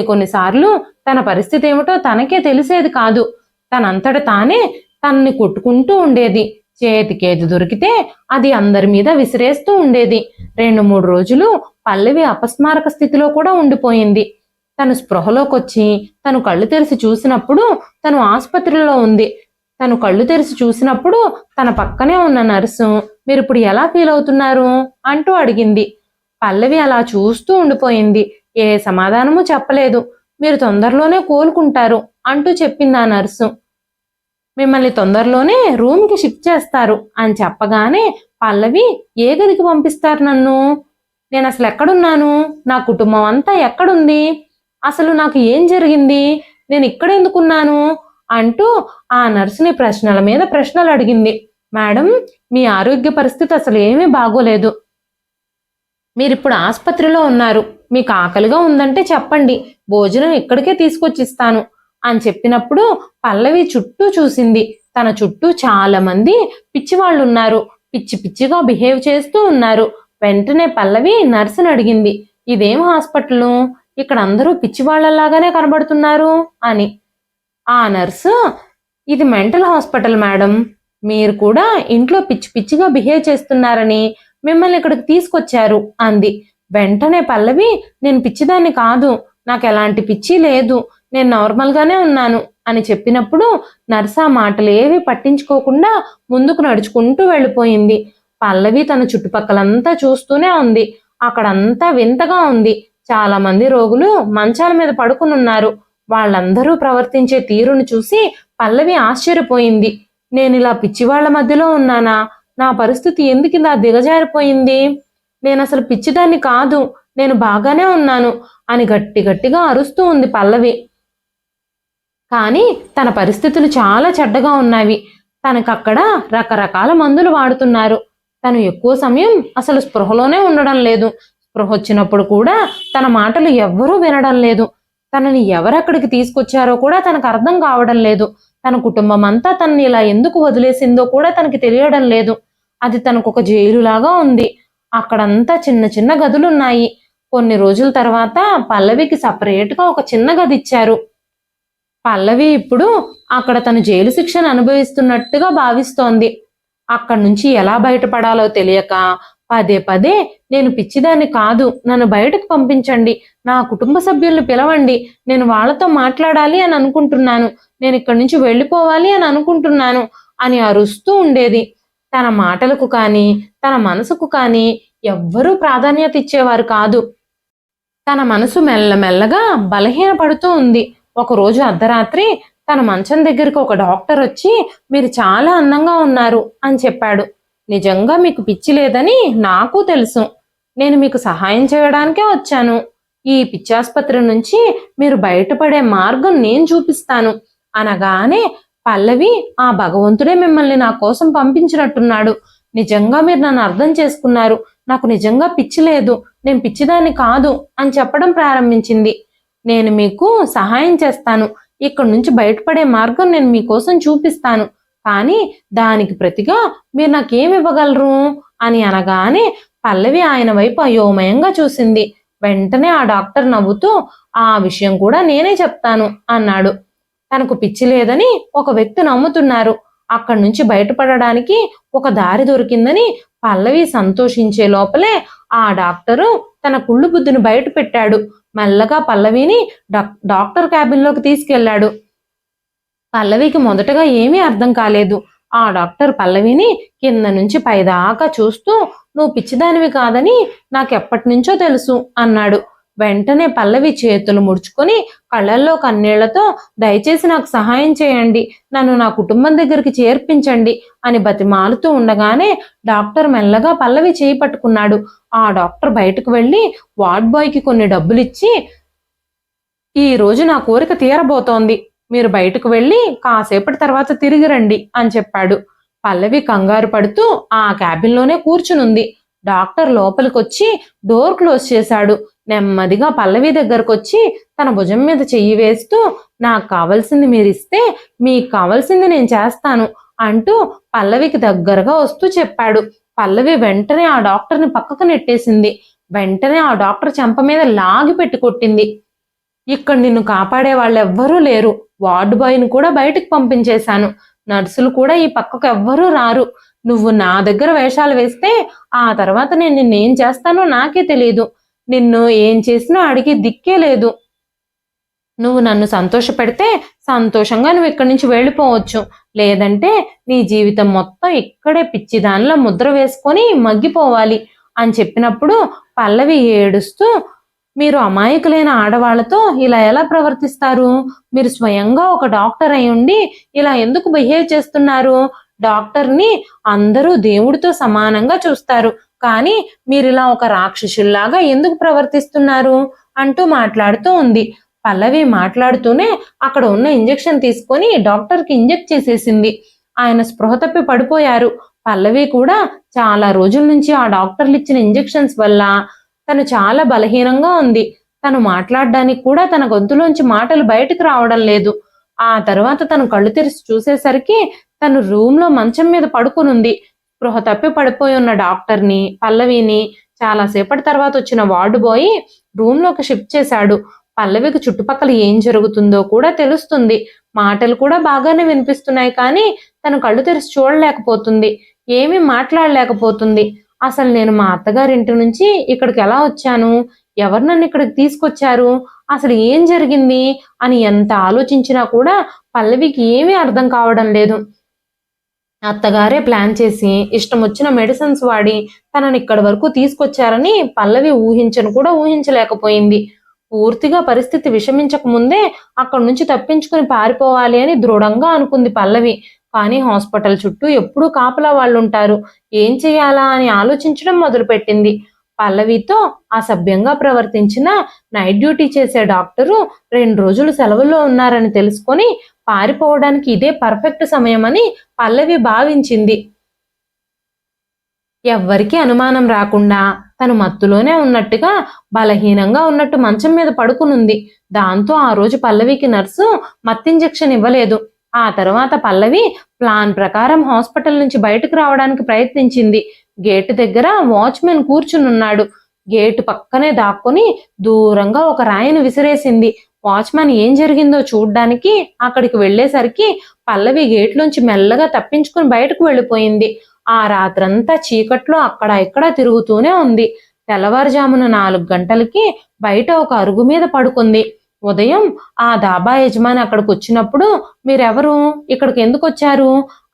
కొన్నిసార్లు తన పరిస్థితి ఏమిటో తనకే తెలిసేది కాదు. తనంతట తానే తనని కొట్టుకుంటూ ఉండేది. చేతికేది దొరికితే అది అందరి మీద విసిరేస్తూ ఉండేది. 2-3 రోజులు పల్లవి అపస్మారక స్థితిలో కూడా ఉండిపోయింది. తను స్పృహలోకొచ్చి తను కళ్ళు తెరిచి చూసినప్పుడు తను ఆసుపత్రిలో ఉంది. తను కళ్ళు తెరిచి చూసినప్పుడు తన పక్కనే ఉన్న నర్సు, మీరిప్పుడు ఎలా ఫీల్ అవుతున్నారు అంటూ అడిగింది. పల్లవి అలా చూస్తూ ఉండిపోయింది. ఏ సమాధానము చెప్పలేదు. మీరు తొందరలోనే కోలుకుంటారు అంటూ చెప్పింది ఆ నర్సు. మిమ్మల్ని తొందరలోనే రూమ్కి షిఫ్ట్ చేస్తారు అని చెప్పగానే పల్లవి, ఏ గదికి పంపిస్తారు నన్ను? నేను అసలు ఎక్కడున్నాను? నా కుటుంబం అంతా ఎక్కడుంది? అసలు నాకు ఏం జరిగింది? నేను ఇక్కడ ఎందుకున్నాను అంటూ ఆ నర్సుని ప్రశ్నల మీద ప్రశ్నలు అడిగింది. మేడం, మీ ఆరోగ్య పరిస్థితి అసలు ఏమీ బాగోలేదు. మీరిప్పుడు ఆసుపత్రిలో ఉన్నారు. మీకు ఆకలిగా ఉందంటే చెప్పండి, భోజనం ఇక్కడికే తీసుకొచ్చిస్తాను అని చెప్పినప్పుడు పల్లవి చుట్టూ చూసింది. తన చుట్టూ చాలా మంది పిచ్చివాళ్ళు ఉన్నారు. పిచ్చి పిచ్చిగా బిహేవ్ చేస్తూ ఉన్నారు. వెంటనే పల్లవి నర్సుని అడిగింది, ఇదేం హాస్పిటల్? ఇక్కడ అందరూ పిచ్చివాళ్లలాగానే కనబడుతున్నారు అని. ఆ నర్సు, ఇది మెంటల్ హాస్పిటల్ మేడం. మీరు కూడా ఇంట్లో పిచ్చి పిచ్చిగా బిహేవ్ చేస్తున్నారని మిమ్మల్ని ఇక్కడికి తీసుకొచ్చారు అంది. వెంటనే పల్లవి, నేను పిచ్చిదాన్ని కాదు, నాకు ఎలాంటి పిచ్చి లేదు, నేను నార్మల్గానే ఉన్నాను అని చెప్పినప్పుడు నర్స్ ఆ మాటలు ఏవి పట్టించుకోకుండా ముందుకు నడుచుకుంటూ వెళ్ళిపోయింది. పల్లవి తన చుట్టుపక్కలంతా చూస్తూనే ఉంది. అక్కడంతా వింతగా ఉంది. చాలా మంది రోగులు మంచాల మీద పడుకుని ఉన్నారు. వాళ్ళందరూ ప్రవర్తించే తీరును చూసి పల్లవి ఆశ్చర్యపోయింది. నేను ఇలా పిచ్చివాళ్ల మధ్యలో ఉన్నానా? నా పరిస్థితి ఎందుకు ఇలా దిగజారిపోయింది? నేను అసలు పిచ్చిదాన్ని కాదు, నేను బాగానే ఉన్నాను అని గట్టి గట్టిగా అరుస్తూ ఉంది పల్లవి. కానీ తన పరిస్థితులు చాలా చెడ్డగా ఉన్నవి. తనకక్కడ రకరకాల మందులు వాడుతున్నారు. తను ఎక్కువ సమయం అసలు స్పృహలోనే ఉండడం లేదు. స్పృహ వచ్చినప్పుడు కూడా తన మాటలు ఎవ్వరూ వినడం లేదు. తనని ఎవరక్కడికి తీసుకొచ్చారో కూడా తనకు అర్థం కావడం లేదు. తన కుటుంబం అంతా తనని ఇలా ఎందుకు వదిలేసిందో కూడా తనకి తెలియడం లేదు. అది తనకు ఒక జైలులాగా ఉంది. అక్కడంతా చిన్న చిన్న గదులున్నాయి. కొన్ని రోజుల తర్వాత పల్లవికి సపరేట్గా ఒక చిన్న గది ఇచ్చారు. పల్లవి ఇప్పుడు అక్కడ తను జైలు శిక్షను అనుభవిస్తున్నట్టుగా భావిస్తోంది. అక్కడి నుంచి ఎలా బయటపడాలో తెలియక పదే పదే, నేను పిచ్చిదాన్ని కాదు, నన్ను బయటకు పంపించండి, నా కుటుంబ సభ్యుల్ని పిలవండి, నేను వాళ్ళతో మాట్లాడాలి అని అనుకుంటున్నాను, నేను ఇక్కడి నుంచి వెళ్ళిపోవాలి అని అనుకుంటున్నాను అని అరుస్తూ ఉండేది. తన మాటలకు కానీ తన మనసుకు కానీ ఎవ్వరూ ప్రాధాన్యత ఇచ్చేవారు కాదు. తన మనసు మెల్లమెల్లగా బలహీనపడుతూ ఉంది. ఒకరోజు అర్ధరాత్రి తన మంచం దగ్గరికి ఒక డాక్టర్ వచ్చి, మీరు చాలా అందంగా ఉన్నారు అని చెప్పాడు. నిజంగా మీకు పిచ్చి లేదని నాకు తెలుసు. నేను మీకు సహాయం చేయడానికే వచ్చాను. ఈ పిచ్చాసుపత్రి నుంచి మీరు బయటపడే మార్గం నేను చూపిస్తాను అనగానే పల్లవి, ఆ భగవంతుడే మిమ్మల్ని నా కోసం పంపించినట్టున్నాడు. నిజంగా మీరు నన్ను అర్థం చేసుకున్నారు. నాకు నిజంగా పిచ్చి లేదు, నేను పిచ్చిదాన్ని కాదు అని చెప్పడం ప్రారంభించింది. నేను మీకు సహాయం చేస్తాను. ఇక్కడి నుంచి బయటపడే మార్గం నేను మీకోసం చూపిస్తాను. కానీ దానికి ప్రతిగా మీరు నాకేమి ఇవ్వగలరు అని అనగానే పల్లవి ఆయన వైపు అయోమయంగా చూసింది. వెంటనే ఆ డాక్టర్ నవ్వుతూ, ఆ విషయం కూడా నేనే చెప్తాను అన్నాడు. తనకు పిచ్చి లేదని ఒక వ్యక్తి నమ్ముతున్నారు. అక్కడి నుంచి బయటపడడానికి ఒక దారి దొరికిందని పల్లవి సంతోషించే లోపలే ఆ డాక్టరు తన కుళ్ళు బుద్ధిని బయట పెట్టాడు. మెల్లగా పల్లవిని డాక్టర్ క్యాబిన్లోకి తీసుకెళ్లాడు. పల్లవికి మొదటగా ఏమీ అర్థం కాలేదు. ఆ డాక్టర్ పల్లవిని కింద నుంచి పైదాకా చూస్తూ, నువ్వు పిచ్చిదానివి కాదని నాకెప్పటి నుంచో తెలుసు అన్నాడు. వెంటనే పల్లవి చేతులు ముడుచుకొని కళ్ళల్లో కన్నీళ్లతో, దయచేసి నాకు సహాయం చేయండి, నన్ను నా కుటుంబం దగ్గరికి చేర్పించండి అని బతిమాలుతూ ఉండగానే డాక్టర్ మెల్లగా పల్లవి చేయి పట్టుకున్నాడు. ఆ డాక్టర్ బయటకు వెళ్ళి వార్డ్ బాయ్కి కొన్ని డబ్బులిచ్చి, ఈ రోజు నా కోరిక తీరబోతోంది, మీరు బయటకు వెళ్ళి కాసేపటి తర్వాత తిరిగి రండి అని చెప్పాడు. పల్లవి కంగారు పడుతూ ఆ క్యాబిన్లోనే కూర్చునుంది. డాక్టర్ లోపలికొచ్చి డోర్ క్లోజ్ చేశాడు. నెమ్మదిగా పల్లవి దగ్గరకొచ్చి తన భుజం మీద చెయ్యి వేస్తూ, నాకు కావలసింది మీరిస్తే మీకు కావలసింది నేను చేస్తాను అంటూ పల్లవికి దగ్గరగా వస్తూ చెప్పాడు. పల్లవి వెంటనే ఆ డాక్టర్ని పక్కకు నెట్టేసింది. వెంటనే ఆ డాక్టర్ చెంప మీద లాగి పెట్టి కొట్టింది. ఇక్కడ నిన్ను కాపాడే వాళ్ళెవ్వరూ లేరు. వార్డు బాయ్ని కూడా బయటకు పంపించేశాను. నర్సులు కూడా ఈ పక్కకు ఎవ్వరూ రారు. నువ్వు నా దగ్గర వేషాలు వేస్తే ఆ తర్వాత నేను నిన్నేం చేస్తానో నాకే తెలియదు. నిన్ను ఏం చేసినా అడిగి దిక్కే లేదు. నువ్వు నన్ను సంతోషపెడితే సంతోషంగా నువ్వు ఇక్కడి నుంచి వెళ్ళిపోవచ్చు. లేదంటే నీ జీవితం మొత్తం ఇక్కడే పిచ్చిదానిలో ముద్ర వేసుకొని మగ్గిపోవాలి అని చెప్పినప్పుడు పల్లవి ఏడుస్తూ, మీరు అమాయకులైన ఆడవాళ్లతో ఇలా ఎలా ప్రవర్తిస్తారు? మీరు స్వయంగా ఒక డాక్టర్ అయి ఉండి ఇలా ఎందుకు బిహేవ్ చేస్తున్నారు? డాక్టర్ని అందరూ దేవుడితో సమానంగా చూస్తారు, కానీ మీరు ఇలా ఒక రాక్షసుల్లాగా ఎందుకు ప్రవర్తిస్తున్నారు అంటూ మాట్లాడుతూ ఉంది. పల్లవి మాట్లాడుతూనే అక్కడ ఉన్న ఇంజెక్షన్ తీసుకొని డాక్టర్కి ఇంజెక్ట్ చేసేసింది. ఆయన స్పృహ తప్పి పడిపోయారు. పల్లవి కూడా చాలా రోజుల నుంచి ఆ డాక్టర్లు ఇచ్చిన ఇంజెక్షన్స్ వల్ల తను చాలా బలహీనంగా ఉంది. తను మాట్లాడడానికి కూడా తన గొంతులోంచి మాటలు బయటకు రావడం లేదు. ఆ తర్వాత తను కళ్ళు తెరిచి చూసేసరికి తను రూమ్లో మంచం మీద పడుకునుంది. స్పృహ తప్పి పడిపోయి ఉన్న డాక్టర్ని, పల్లవిని చాలాసేపటి తర్వాత వచ్చిన వార్డు బాయ్ రూమ్లోకి షిఫ్ట్ చేశాడు. పల్లవికి చుట్టుపక్కల ఏం జరుగుతుందో కూడా తెలుస్తుంది. మాటలు కూడా బాగానే వినిపిస్తున్నాయి, కానీ తను కళ్ళు తెరిచి చూడలేకపోతుంది, ఏమీ మాట్లాడలేకపోతుంది. అసలు నేను మా అత్తగారింటి నుంచి ఇక్కడికి ఎలా వచ్చాను, ఎవరు నన్ను ఇక్కడికి తీసుకొచ్చారు, అసలు ఏం జరిగింది అని ఎంత ఆలోచించినా కూడా పల్లవికి ఏమీ అర్థం కావడం లేదు. అత్తగారే ప్లాన్ చేసి ఇష్టం వచ్చిన మెడిసిన్స్ వాడి తనని ఇక్కడి వరకు తీసుకొచ్చారని పల్లవి ఊహించను కూడా ఊహించలేకపోయింది. పూర్తిగా పరిస్థితి విషమించక ముందే అక్కడి నుంచి తప్పించుకుని పారిపోవాలి అని దృఢంగా అనుకుంది పల్లవి. కానీ హాస్పిటల్ చుట్టూ ఎప్పుడూ కాపలా వాళ్ళుంటారు. ఏం చేయాలా అని ఆలోచించడం మొదలుపెట్టింది. పల్లవితో అసభ్యంగా ప్రవర్తించిన నైట్ డ్యూటీ చేసే డాక్టరు 2 రోజులు సెలవుల్లో ఉన్నారని తెలుసుకొని పారిపోవడానికి ఇదే పర్ఫెక్ట్ సమయమని పల్లవి భావించింది. ఎవ్వరికీ అనుమానం రాకుండా తను మత్తులోనే ఉన్నట్టుగా బలహీనంగా ఉన్నట్టు మంచం మీద పడుకునుంది. దాంతో ఆ రోజు పల్లవికి నర్సు మత్తింజెక్షన్ ఇవ్వలేదు. ఆ తర్వాత పల్లవి ప్లాన్ ప్రకారం హాస్పిటల్ నుంచి బయటకు రావడానికి ప్రయత్నించింది. గేటు దగ్గర వాచ్మెన్ కూర్చునున్నాడు. గేటు పక్కనే దాక్కుని దూరంగా ఒక రాయిని విసిరేసింది. వాచ్మెన్ ఏం జరిగిందో చూడ్డానికి అక్కడికి వెళ్లేసరికి పల్లవి గేట్లోంచి మెల్లగా తప్పించుకుని బయటకు వెళ్ళిపోయింది. ఆ రాత్రంతా చీకట్లో అక్కడ ఇక్కడ తిరుగుతూనే ఉంది. తెల్లవారుజామున 4 గంటలకి బయట ఒక అరుగు మీద పడుకుంది. ఉదయం ఆ డాబా యజమాని అక్కడికి వచ్చినప్పుడు మీరెవరు, ఇక్కడికి ఎందుకు వచ్చారు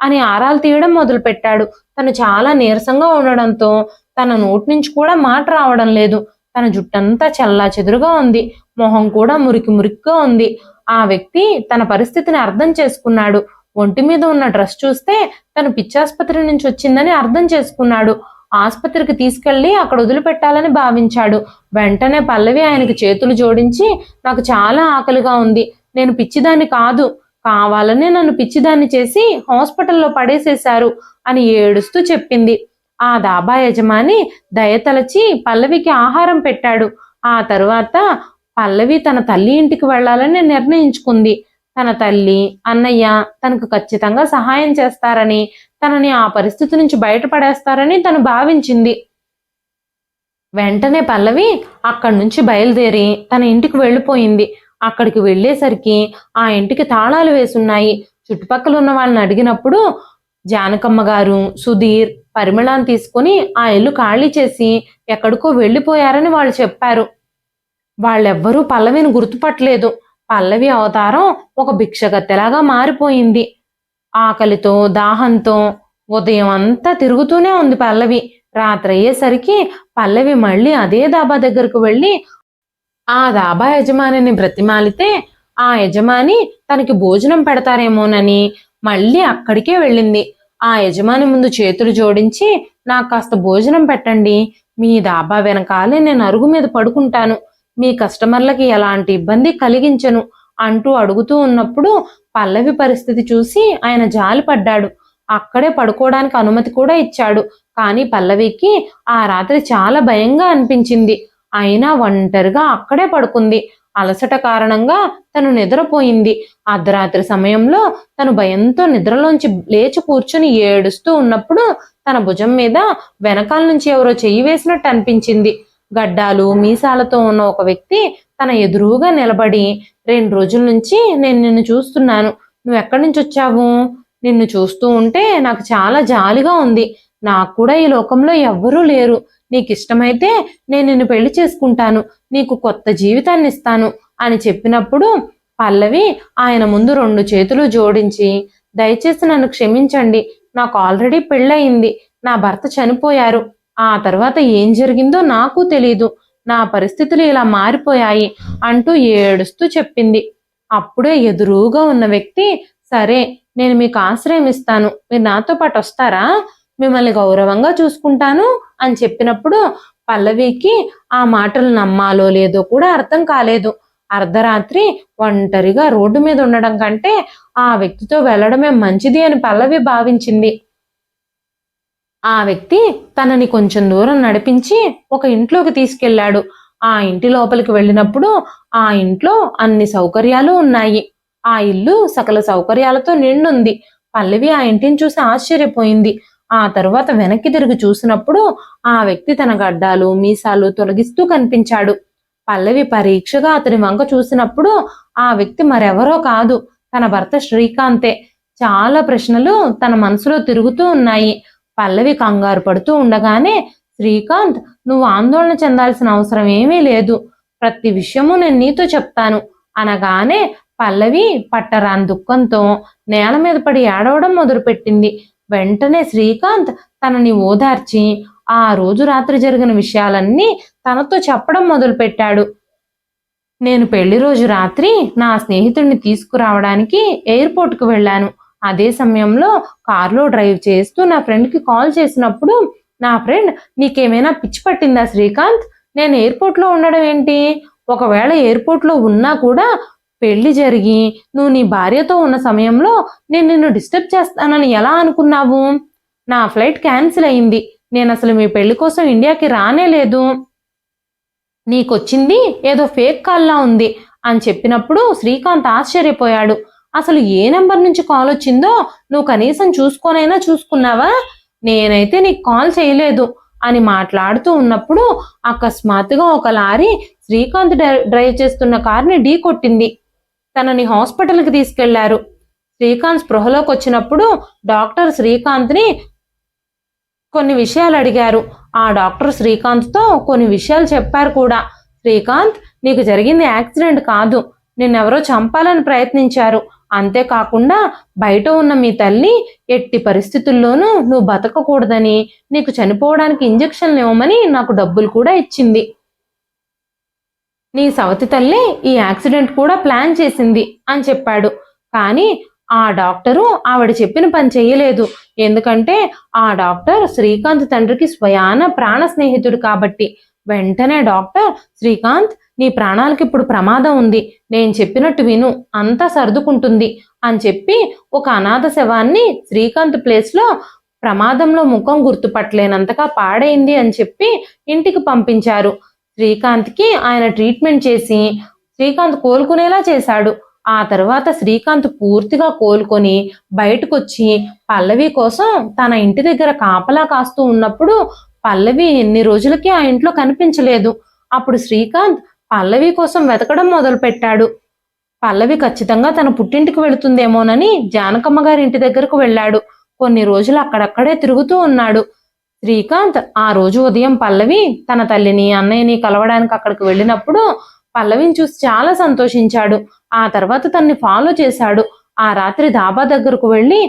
అని ఆరాలు తీయడం మొదలుపెట్టాడు. తను చాలా నీరసంగా ఉండడంతో తన నోటి నుంచి కూడా మాట రావడం లేదు. తన జుట్టంతా చెల్లాచెదురుగా ఉంది. మొహం కూడా మురికి మురికిగా ఉంది. ఆ వ్యక్తి తన పరిస్థితిని అర్థం చేసుకున్నాడు. ఒంటి మీద ఉన్న డ్రెస్ చూస్తే తను పిచ్చాసుపత్రి నుంచి వచ్చిందని అర్థం చేసుకున్నాడు. ఆసుపత్రికి తీసుకెళ్లి అక్కడ వదిలిపెట్టాలని భావించాడు. వెంటనే పల్లవి ఆయనకి చేతులు జోడించి, నాకు చాలా ఆకలిగా ఉంది, నేను పిచ్చిదాన్ని కాదు, కావాలనే నన్ను పిచ్చిదాన్ని చేసి హాస్పిటల్లో పడేసేశారు అని ఏడుస్తూ చెప్పింది. ఆ దాబా యజమాని దయతలచి పల్లవికి ఆహారం పెట్టాడు. ఆ తరువాత పల్లవి తన తల్లి ఇంటికి వెళ్లాలని నిర్ణయించుకుంది. తన తల్లి, అన్నయ్య తనకు ఖచ్చితంగా సహాయం చేస్తారని, తనని ఆ పరిస్థితి నుంచి బయటపడేస్తారని తను భావించింది. వెంటనే పల్లవి అక్కడి నుంచి బయలుదేరి తన ఇంటికి వెళ్ళిపోయింది. అక్కడికి వెళ్ళేసరికి ఆ ఇంటికి తాళాలు వేసున్నాయి. చుట్టుపక్కల ఉన్న వాళ్ళని అడిగినప్పుడు జానకమ్మ గారు, సుధీర్, పరిమళాన్ని తీసుకుని ఆ ఇల్లు ఖాళీ చేసి ఎక్కడికో వెళ్ళిపోయారని వాళ్ళు చెప్పారు. వాళ్ళెవ్వరూ పల్లవిని గుర్తుపట్టలేదు. పల్లవి అవతారం ఒక భిక్షగత్తెలాగా మారిపోయింది. ఆకలితో, దాహంతో ఉదయం అంతా తిరుగుతూనే ఉంది పల్లవి. రాత్రి అయ్యేసరికి పల్లవి మళ్ళీ అదే దాబా దగ్గరకు వెళ్ళి ఆ దాబా యజమానిని బ్రతిమాలితే ఆ యజమాని తనకి భోజనం పెడతారేమోనని మళ్ళీ అక్కడికే వెళ్ళింది. ఆ యజమాని ముందు చేతులు జోడించి, నాకు కాస్త భోజనం పెట్టండి, మీ దాబా వెనకాలే నేను అరుగు మీద పడుకుంటాను, మీ కస్టమర్లకి ఎలాంటి ఇబ్బంది కలిగించను అంటూ అడుగుతూ ఉన్నప్పుడు పల్లవి పరిస్థితి చూసి ఆయన జాలిపడ్డాడు. అక్కడే పడుకోవడానికి అనుమతి కూడా ఇచ్చాడు. కానీ పల్లవికి ఆ రాత్రి చాలా భయంగా అనిపించింది. అయినా ఒంటరిగా అక్కడే పడుకుంది. అలసట కారణంగా తను నిద్రపోయింది. అర్ధరాత్రి సమయంలో తను భయంతో నిద్రలోంచి లేచి కూర్చుని ఏడుస్తూ ఉన్నప్పుడు తన భుజం మీద వెనకాల నుంచి ఎవరో చెయ్యి వేసినట్టు అనిపించింది. గడ్డాలు, మీసాలతో ఉన్న ఒక వ్యక్తి తన ఎదురుగా నిలబడి, 2 రోజుల నుంచి నేను నిన్ను చూస్తున్నాను, నువ్వు ఎక్కడి నుంచి వచ్చావు, నిన్ను చూస్తూ ఉంటే నాకు చాలా జాలిగా ఉంది, నాకు కూడా ఈ లోకంలో ఎవ్వరూ లేరు, నీకు ఇష్టమైతే నేను నిన్ను పెళ్లి చేసుకుంటాను, నీకు కొత్త జీవితాన్ని ఇస్తాను అని చెప్పినప్పుడు పల్లవి ఆయన ముందు 2 చేతులు జోడించి, దయచేసి నన్ను క్షమించండి, నాకు ఆల్రెడీ పెళ్ళయింది, నా భర్త చనిపోయారు, ఆ తర్వాత ఏం జరిగిందో నాకు తెలీదు, నా పరిస్థితులు ఇలా మారిపోయాయి అంటూ ఏడుస్తూ చెప్పింది. అప్పుడే ఎదురుగా ఉన్న వ్యక్తి, సరే నేను మీకు ఆశ్రయం ఇస్తాను, మీరు నాతో పాటు వస్తారా, మిమ్మల్ని గౌరవంగా చూసుకుంటాను అని చెప్పినప్పుడు పల్లవికి ఆ మాటలు నమ్మాలో లేదో కూడా అర్థం కాలేదు. అర్ధరాత్రి ఒంటరిగా రోడ్డు మీద ఉండడం కంటే ఆ వ్యక్తితో వెళ్ళడమే మంచిది అని పల్లవి భావించింది. ఆ వ్యక్తి తనని కొంచెం దూరం నడిపించి ఒక ఇంట్లోకి తీసుకెళ్లాడు. ఆ ఇంటి లోపలికి వెళ్ళినప్పుడు ఆ ఇంట్లో అన్ని సౌకర్యాలు ఉన్నాయి. ఆ ఇల్లు సకల సౌకర్యాలతో నిండుంది. పల్లవి ఆ ఇంటిని చూసి ఆశ్చర్యపోయింది. ఆ తరువాత వెనక్కి తిరిగి చూసినప్పుడు ఆ వ్యక్తి తన గడ్డాలు, మీసాలు తొలగిస్తూ కనిపించాడు. పల్లవి పరీక్షగా అతని వంక చూసినప్పుడు ఆ వ్యక్తి మరెవరో కాదు, తన భర్త శ్రీకాంతే. చాలా ప్రశ్నలు తన మనసులో తిరుగుతూ ఉన్నాయి. పల్లవి కంగారు పడుతూ ఉండగానే, శ్రీకాంత్, నువ్వు ఆందోళన చెందాల్సిన అవసరం ఏమీ లేదు, ప్రతి విషయము నేను నీతో చెప్తాను అనగానే పల్లవి పట్టరాని దుఃఖంతో నేల మీద పడి ఏడవడం మొదలుపెట్టింది. వెంటనే శ్రీకాంత్ తనని ఓదార్చి ఆ రోజు రాత్రి జరిగిన విషయాలన్నీ తనతో చెప్పడం మొదలుపెట్టాడు. నేను పెళ్లి రోజు రాత్రి నా స్నేహితుడిని తీసుకురావడానికి ఎయిర్పోర్ట్కు వెళ్ళాను. అదే సమయంలో కారులో డ్రైవ్ చేస్తూ నా ఫ్రెండ్కి కాల్ చేసినప్పుడు, నా ఫ్రెండ్, నీకేమైనా పిచ్చి పట్టిందా శ్రీకాంత్, నేను ఎయిర్పోర్ట్లో ఉండడం ఏంటి, ఒకవేళ ఎయిర్పోర్ట్లో ఉన్నా కూడా పెళ్లి జరిగి నువ్వు నీ భార్యతో ఉన్న సమయంలో నేను నిన్ను డిస్టర్బ్ చేస్తానని ఎలా అనుకున్నావు, నా ఫ్లైట్ క్యాన్సిల్ అయింది, నేను అసలు మీ పెళ్లి కోసం ఇండియాకి రానే లేదు, నీకొచ్చింది ఏదో ఫేక్ కాల్లా ఉంది అని చెప్పినప్పుడు శ్రీకాంత్ ఆశ్చర్యపోయాడు. అసలు ఏ నెంబర్ నుంచి కాల్ వచ్చిందో నువ్వు కనీసం చూసుకున్నావా, నేనైతే నీకు కాల్ చేయలేదు అని మాట్లాడుతూ ఉన్నప్పుడు అకస్మాత్తుగా ఒక లారీ శ్రీకాంత్ డ్రైవ్ చేస్తున్న కారుని ఢీ కొట్టింది. తనని హాస్పిటల్కి తీసుకెళ్లారు. శ్రీకాంత్ స్పృహలోకి వచ్చినప్పుడు డాక్టర్ శ్రీకాంత్ని కొన్ని విషయాలు అడిగారు. ఆ డాక్టర్ శ్రీకాంత్తో కొన్ని విషయాలు చెప్పారు కూడా. శ్రీకాంత్, నీకు జరిగింది యాక్సిడెంట్ కాదు, నిన్నెవరో చంపాలని ప్రయత్నించారు, అంతేకాకుండా బయట ఉన్న మీ తల్లి ఎట్టి పరిస్థితుల్లోనూ నువ్వు బతకకూడదని, నీకు చనిపోవడానికి ఇంజెక్షన్లు ఇవ్వమని నాకు డబ్బులు కూడా ఇచ్చింది. నీ సవతి తల్లి ఈ యాక్సిడెంట్ కూడా ప్లాన్ చేసింది అని చెప్పాడు. కానీ ఆ డాక్టరు ఆవిడ చెప్పిన పని చెయ్యలేదు. ఎందుకంటే ఆ డాక్టర్ శ్రీకాంత్ తండ్రికి స్వయాన ప్రాణ స్నేహితుడు కాబట్టి. వెంటనే డాక్టర్, శ్రీకాంత్, నీ ప్రాణాలకి ఇప్పుడు ప్రమాదం ఉంది, నేను చెప్పినట్టు విను, అంతా సర్దుకుంటుంది అని చెప్పి ఒక అనాథ శవాన్ని శ్రీకాంత్ ప్లేస్లో ప్రమాదంలో ముఖం గుర్తుపట్టలేనంతగా పాడైంది అని చెప్పి ఇంటికి పంపించారు. శ్రీకాంత్కి ఆయన ట్రీట్మెంట్ చేసి శ్రీకాంత్ కోలుకునేలా చేశాడు. ఆ తర్వాత శ్రీకాంత్ పూర్తిగా కోలుకొని బయటకొచ్చి పల్లవి కోసం తన ఇంటి దగ్గర కాపలా కాస్తూ ఉన్నప్పుడు పల్లవి ఎన్ని రోజులకి ఆ ఇంట్లో కనిపించలేదు. అప్పుడు శ్రీకాంత్ పల్లవి కోసం వెతకడం మొదలు పెట్టాడు. పల్లవి ఖచ్చితంగా తన పుట్టింటికి వెళుతుందేమోనని జానకమ్మ గారి ఇంటి దగ్గరకు వెళ్ళాడు. కొన్ని రోజులు అక్కడక్కడే తిరుగుతూ ఉన్నాడు. శ్రీకాంత్ ఆ రోజు ఉదయం పల్లవి తన తల్లిని అన్నయ్యని కలవడానికి అక్కడికి వెళ్ళినప్పుడు పల్లవిని చూసి చాలా సంతోషించాడు. ఆ తర్వాత తనని ఫాలో చేశాడు. ఆ రాత్రి ధాబా దగ్గరకు వెళ్ళి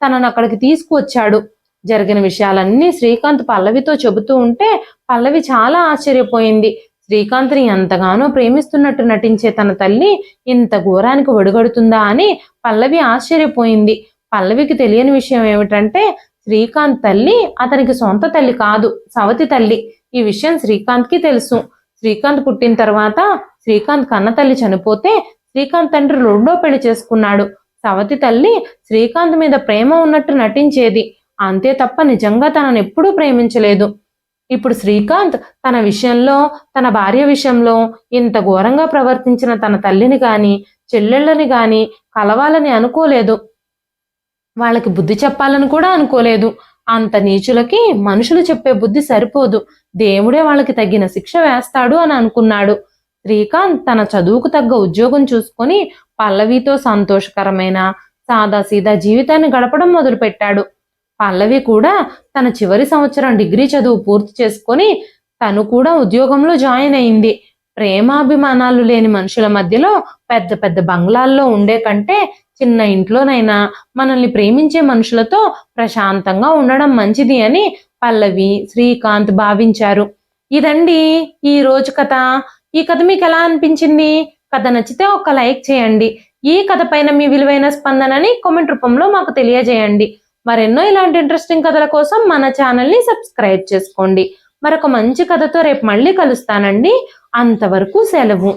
తనను అక్కడికి తీసుకువచ్చాడు. జరిగిన విషయాలన్నీ శ్రీకాంత్ పల్లవితో చెబుతూ ఉంటే పల్లవి చాలా ఆశ్చర్యపోయింది. శ్రీకాంత్ని ఎంతగానో ప్రేమిస్తున్నట్టు నటించే తన తల్లి ఇంత ఘోరానికి ఒడిగడుతుందా అని పల్లవి ఆశ్చర్యపోయింది. పల్లవికి తెలియని విషయం ఏమిటంటే, శ్రీకాంత్ తల్లి అతనికి సొంత తల్లి కాదు, సవతి తల్లి. ఈ విషయం శ్రీకాంత్కి తెలుసు. శ్రీకాంత్ పుట్టిన తర్వాత శ్రీకాంత్ కన్న తల్లి చనిపోతే శ్రీకాంత్ తండ్రి రెండో పెళ్లి చేసుకున్నాడు. సవతి తల్లి శ్రీకాంత్ మీద ప్రేమ ఉన్నట్టు నటించేది, అంతే తప్ప నిజంగా తనను ఎప్పుడూ ప్రేమించలేదు. ఇప్పుడు శ్రీకాంత్ తన విషయంలో, తన భార్య విషయంలో ఇంత ఘోరంగా ప్రవర్తించిన తన తల్లిని గాని చెల్లెళ్ళని గాని కలవాలని అనుకోలేదు. వాళ్ళకి బుద్ధి చెప్పాలని కూడా అనుకోలేదు. అంత నీచులకి మనుషులు చెప్పే బుద్ధి సరిపోదు, దేవుడే వాళ్ళకి తగిన శిక్ష వేస్తాడు అని అనుకున్నాడు. శ్రీకాంత్ తన చదువుకు తగ్గ ఉద్యోగం చూసుకొని పల్లవితో సంతోషకరమైన సాదాసీదా జీవితాన్ని గడపడం మొదలుపెట్టాడు. పల్లవి కూడా తన చివరి సంవత్సరం డిగ్రీ చదువు పూర్తి చేసుకొని తను కూడా ఉద్యోగంలో జాయిన్ అయింది. ప్రేమాభిమానాలు లేని మనుషుల మధ్యలో పెద్ద పెద్ద బంగ్లాల్లో ఉండే కంటే చిన్న ఇంట్లోనైనా మనల్ని ప్రేమించే మనుషులతో ప్రశాంతంగా ఉండడం మంచిది అని పల్లవి, శ్రీకాంత్ భావించారు. ఇదండి ఈ రోజు కథ. ఈ కథ మీకు ఎలా అనిపించింది? కథ నచ్చితే ఒక లైక్ చేయండి. ఈ కథ పైన మీ విలువైన స్పందనని కామెంట్ రూపంలో మాకు తెలియజేయండి. మరెన్నో ఇలాంటి ఇంట్రెస్టింగ్ కథల కోసం మన ఛానల్ని సబ్స్క్రైబ్ చేసుకోండి. మరొక మంచి కథతో రేపు మళ్ళీ కలుస్తానండి. అంతవరకు సెలవు.